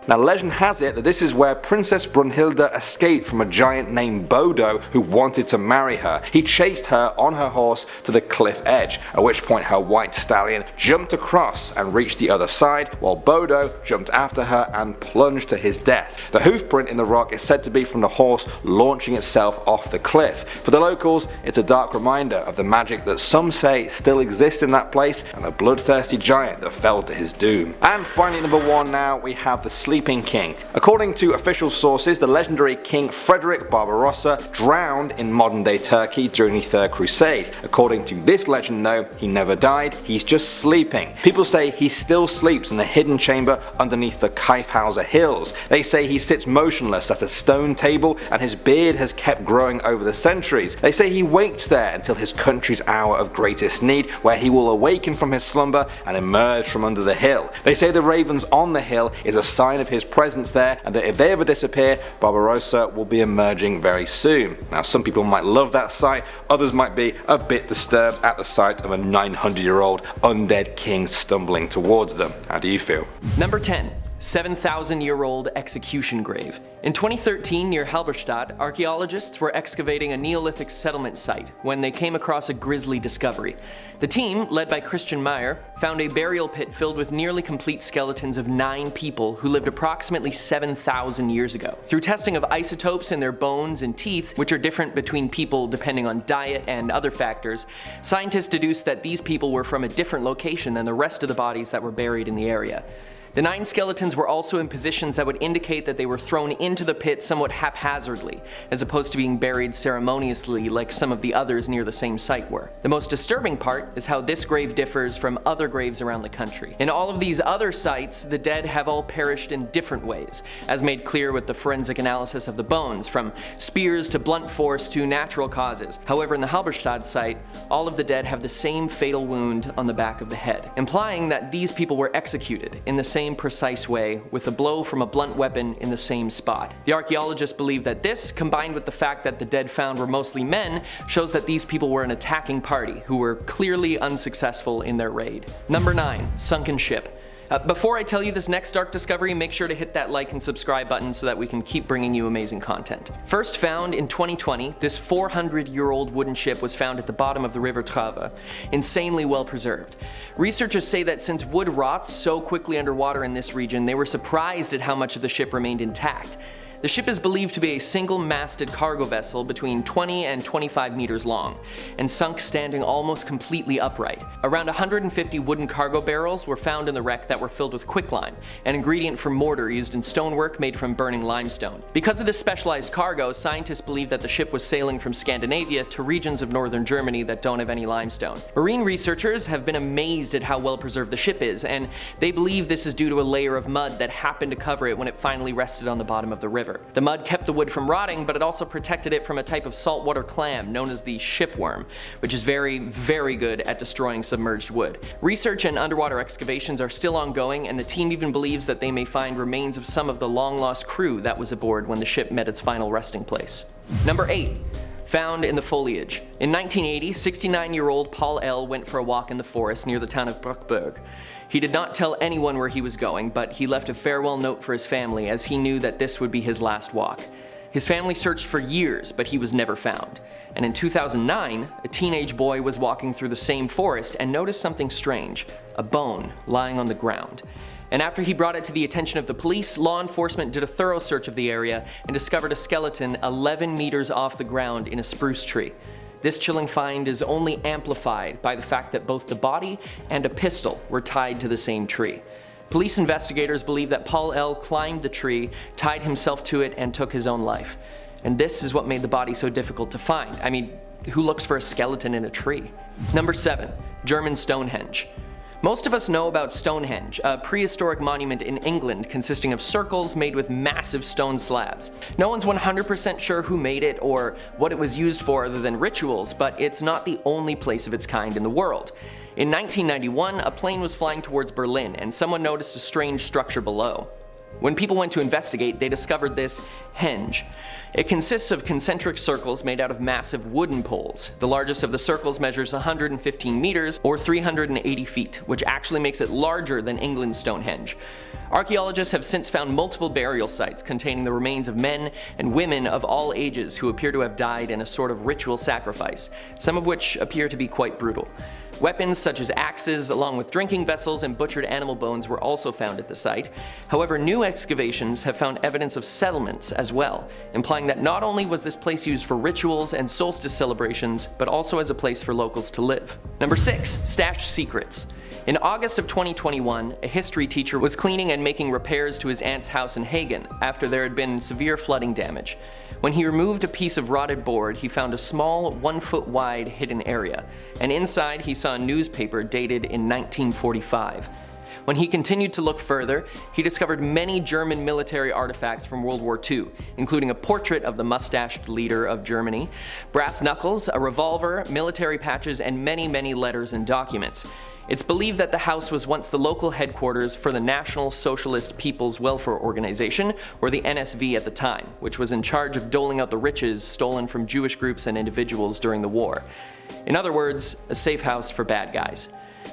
[SPEAKER 2] Now legend has it that this is where Princess Brunhilde escaped from a giant named Bodo who wanted to marry her. He chased her on her horse to the cliff edge, at which point her white stallion jumped across and reached the other side, while Bodo jumped after her and plunged to his death. The hoof print in the rock is said to be from the horse launching itself off the cliff. For the locals, it's a dark reminder of the magic that some say still exists in that place and the bloodthirsty giant that fell to his doom. And finally, number 1 now, we have the sleeping king. According to official sources, the legendary King Frederick Barbarossa drowned in modern-day Turkey during the Third Crusade. According to this legend though, he never died, he's just sleeping. People say he still sleeps in a hidden chamber underneath the Kaifeck hills. They say he sits motionless at a stone table and his beard has kept growing over the centuries. They say he waits there until his country's hour of greatest need, where he will awaken from his slumber and emerge from under the hill. They say the ravens on the hill is a sign of his presence there, and that if they ever disappear, Barbarossa will be emerging very soon. Now some people might love that sight, others might be a bit disturbed at the sight of a 900-year-old undead king stumbling towards them. How do you feel?
[SPEAKER 8] Number 10. 7,000-year-old execution grave. In 2013, near Halberstadt, archaeologists were excavating a Neolithic settlement site when they came across a grisly discovery. The team, led by Christian Meyer, found a burial pit filled with nearly complete skeletons of 9 people who lived approximately 7,000 years ago. Through testing of isotopes in their bones and teeth, which are different between people depending on diet and other factors, scientists deduced that these people were from a different location than the rest of the bodies that were buried in the area. The 9 skeletons were also in positions that would indicate that they were thrown into the pit somewhat haphazardly, as opposed to being buried ceremoniously like some of the others near the same site were. The most disturbing part is how this grave differs from other graves around the country. In all of these other sites, the dead have all perished in different ways, as made clear with the forensic analysis of the bones, from spears to blunt force to natural causes. However, in the Halberstadt site, all of the dead have the same fatal wound on the back of the head, implying that these people were executed in the same precise way, with a blow from a blunt weapon in the same spot. The archaeologists believe that this, combined with the fact that the dead found were mostly men, shows that these people were an attacking party who were clearly unsuccessful in their raid. Number 9. Sunken ship. Before I tell you this next dark discovery, make sure to hit that like and subscribe button so that we can keep bringing you amazing content. First found in 2020, this 400-year-old wooden ship was found at the bottom of the River Trave, insanely well preserved. Researchers say that since wood rots so quickly underwater in this region, they were surprised at how much of the ship remained intact. The ship is believed to be a single-masted cargo vessel between 20 and 25 meters long, and sunk standing almost completely upright. Around 150 wooden cargo barrels were found in the wreck that were filled with quicklime, an ingredient for mortar used in stonework made from burning limestone. Because of this specialized cargo, scientists believe that the ship was sailing from Scandinavia to regions of northern Germany that don't have any limestone. Marine researchers have been amazed at how well preserved the ship is, and they believe this is due to a layer of mud that happened to cover it when it finally rested on the bottom of the river. The mud kept the wood from rotting, but it also protected it from a type of saltwater clam known as the shipworm, which is very, very good at destroying submerged wood. Research and underwater excavations are still ongoing, and the team even believes that they may find remains of some of the long-lost crew that was aboard when the ship met its final resting place. Number 8. Found in the foliage. In 1980, 69-year-old Paul L. went for a walk in the forest near the town of Teutoburg. He did not tell anyone where he was going, but he left a farewell note for his family, as he knew that this would be his last walk. His family searched for years, but he was never found. And in 2009, a teenage boy was walking through the same forest and noticed something strange: a bone lying on the ground. And after he brought it to the attention of the police, law enforcement did a thorough search of the area and discovered a skeleton 11 meters off the ground in a spruce tree. This chilling find is only amplified by the fact that both the body and a pistol were tied to the same tree. Police investigators believe that Paul L. climbed the tree, tied himself to it, and took his own life. And this is what made the body so difficult to find. I mean, who looks for a skeleton in a tree? Number 7. German Stonehenge. Most of us know about Stonehenge, a prehistoric monument in England consisting of circles made with massive stone slabs. No one's 100% sure who made it or what it was used for other than rituals, but it's not the only place of its kind in the world. In 1991, a plane was flying towards Berlin and someone noticed a strange structure below. When people went to investigate, they discovered this henge. It consists of concentric circles made out of massive wooden poles. The largest of the circles measures 115 meters or 380 feet, which actually makes it larger than England's Stonehenge. Archaeologists have since found multiple burial sites containing the remains of men and women of all ages who appear to have died in a sort of ritual sacrifice, some of which appear to be quite brutal. Weapons such as axes, along with drinking vessels and butchered animal bones, were also found at the site. However, new excavations have found evidence of settlements as well, implying that not only was this place used for rituals and solstice celebrations, but also as a place for locals to live. Number 6. Stashed secrets. In August of 2021, a history teacher was cleaning and making repairs to his aunt's house in Hagen after there had been severe flooding damage. When he removed a piece of rotted board, he found a small, 1-foot wide hidden area, and inside he saw a newspaper dated in 1945. When he continued to look further, he discovered many German military artifacts from World War II, including a portrait of the mustached leader of Germany, brass knuckles, a revolver, military patches, and many letters and documents. It's believed that the house was once the local headquarters for the National Socialist People's Welfare Organization, or the NSV at the time, which was in charge of doling out the riches stolen from Jewish groups and individuals during the war. In other words, a safe house for bad guys.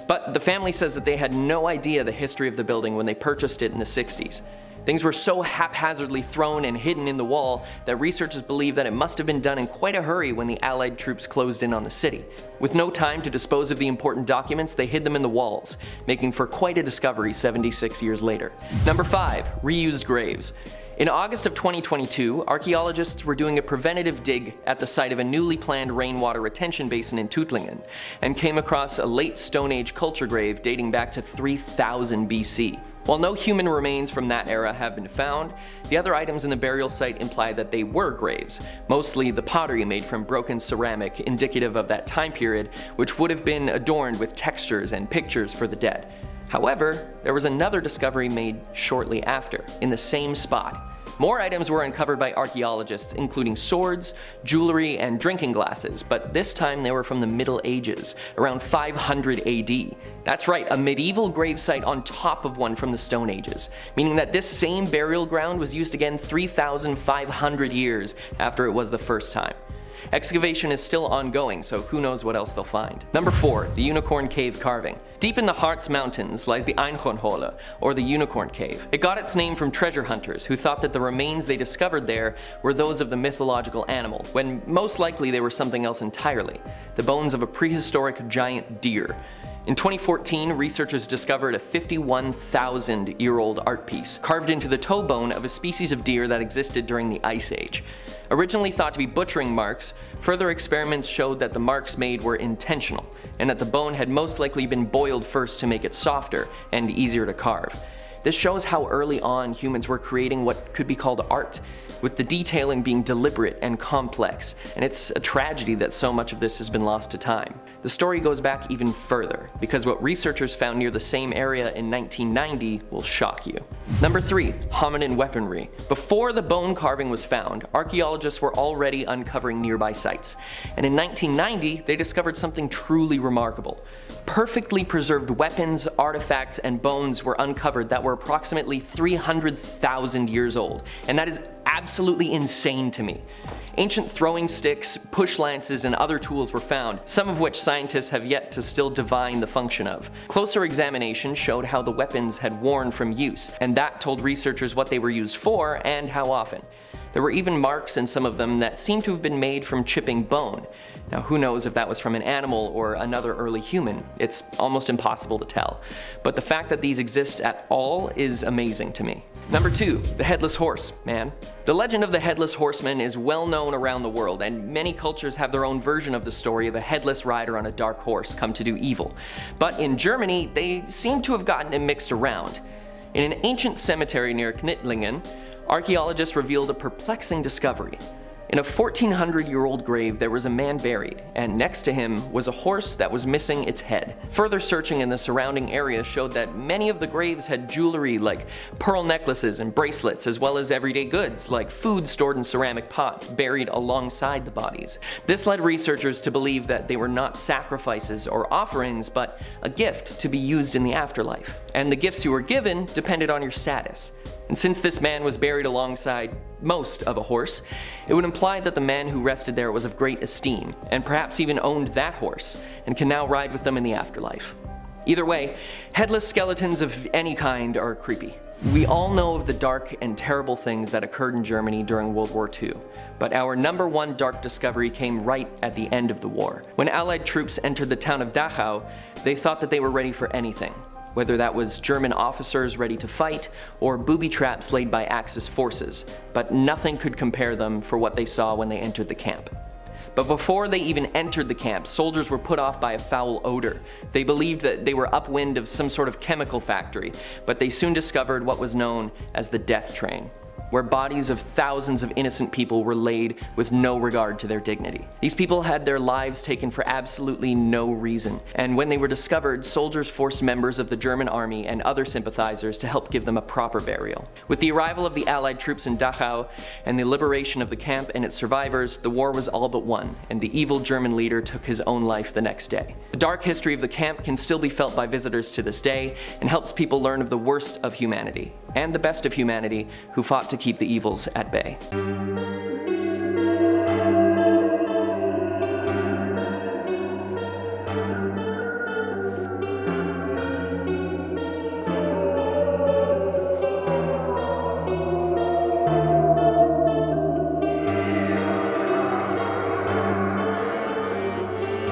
[SPEAKER 8] But the family says that they had no idea the history of the building when they purchased it in the 60s. Things were so haphazardly thrown and hidden in the wall that researchers believe that it must have been done in quite a hurry when the Allied troops closed in on the city. With no time to dispose of the important documents, they hid them in the walls, making for quite a discovery 76 years later. Number 5. Reused graves. In August of 2022, archaeologists were doing a preventative dig at the site of a newly planned rainwater retention basin in Tuttlingen, and came across a late Stone Age culture grave dating back to 3000 BC. While no human remains from that era have been found, the other items in the burial site imply that they were graves, mostly the pottery made from broken ceramic indicative of that time period, which would have been adorned with textures and pictures for the dead. However, there was another discovery made shortly after, in the same spot. More items were uncovered by archaeologists, including swords, jewelry, and drinking glasses, but this time they were from the Middle Ages, around 500 AD. That's right, a medieval gravesite on top of one from the Stone Ages, meaning that this same burial ground was used again 3,500 years after it was the first time. Excavation is still ongoing, so who knows what else they'll find. Number 4. The Unicorn Cave Carving. Deep in the Harz Mountains lies the Einhornhöhle, or the Unicorn Cave. It got its name from treasure hunters who thought that the remains they discovered there were those of the mythological animal, when most likely they were something else entirely, the bones of a prehistoric giant deer. In 2014, researchers discovered a 51,000-year-old art piece carved into the toe bone of a species of deer that existed during the Ice Age. Originally thought to be butchering marks, further experiments showed that the marks made were intentional, and that the bone had most likely been boiled first to make it softer and easier to carve. This shows how early on humans were creating what could be called art, with the detailing being deliberate and complex, and it's a tragedy that so much of this has been lost to time. The story goes back even further, because what researchers found near the same area in 1990 will shock you. Number 3. Hominin weaponry. Before the bone carving was found, archaeologists were already uncovering nearby sites, and in 1990 they discovered something truly remarkable. Perfectly preserved weapons, artifacts, and bones were uncovered that were approximately 300,000 years old, and that is absolutely insane to me. Ancient throwing sticks, push lances, and other tools were found, some of which scientists have yet to still divine the function of. Closer examination showed how the weapons had worn from use, and that told researchers what they were used for and how often. There were even marks in some of them that seemed to have been made from chipping bone. Now who knows if that was from an animal or another early human, it's almost impossible to tell. But the fact that these exist at all is amazing to me. Number 2. The Headless Horse, man. The legend of the Headless Horseman is well known around the world, and many cultures have their own version of the story of a headless rider on a dark horse come to do evil. But in Germany, they seem to have gotten it mixed around. In an ancient cemetery near Knittlingen, archaeologists revealed a perplexing discovery. In a 1400-year-old grave there was a man buried, and next to him was a horse that was missing its head. Further searching in the surrounding area showed that many of the graves had jewelry like pearl necklaces and bracelets, as well as everyday goods like food stored in ceramic pots buried alongside the bodies. This led researchers to believe that they were not sacrifices or offerings, but a gift to be used in the afterlife. And the gifts you were given depended on your status. And since this man was buried alongside most of a horse, it would imply that the man who rested there was of great esteem, and perhaps even owned that horse, and can now ride with them in the afterlife. Either way, headless skeletons of any kind are creepy. We all know of the dark and terrible things that occurred in Germany during World War II, but our number 1 dark discovery came right at the end of the war. When Allied troops entered the town of Dachau, they thought that they were ready for anything. Whether that was German officers ready to fight, or booby traps laid by Axis forces, but nothing could compare them for what they saw when they entered the camp. But before they even entered the camp, soldiers were put off by a foul odor. They believed that they were upwind of some sort of chemical factory, but they soon discovered what was known as the death train, where bodies of thousands of innocent people were laid with no regard to their dignity. These people had their lives taken for absolutely no reason, and when they were discovered, soldiers forced members of the German army and other sympathizers to help give them a proper burial. With the arrival of the Allied troops in Dachau and the liberation of the camp and its survivors, the war was all but won, and the evil German leader took his own life the next day. The dark history of the camp can still be felt by visitors to this day, and helps people learn of the worst of humanity, and the best of humanity, who fought to keep the evils at bay.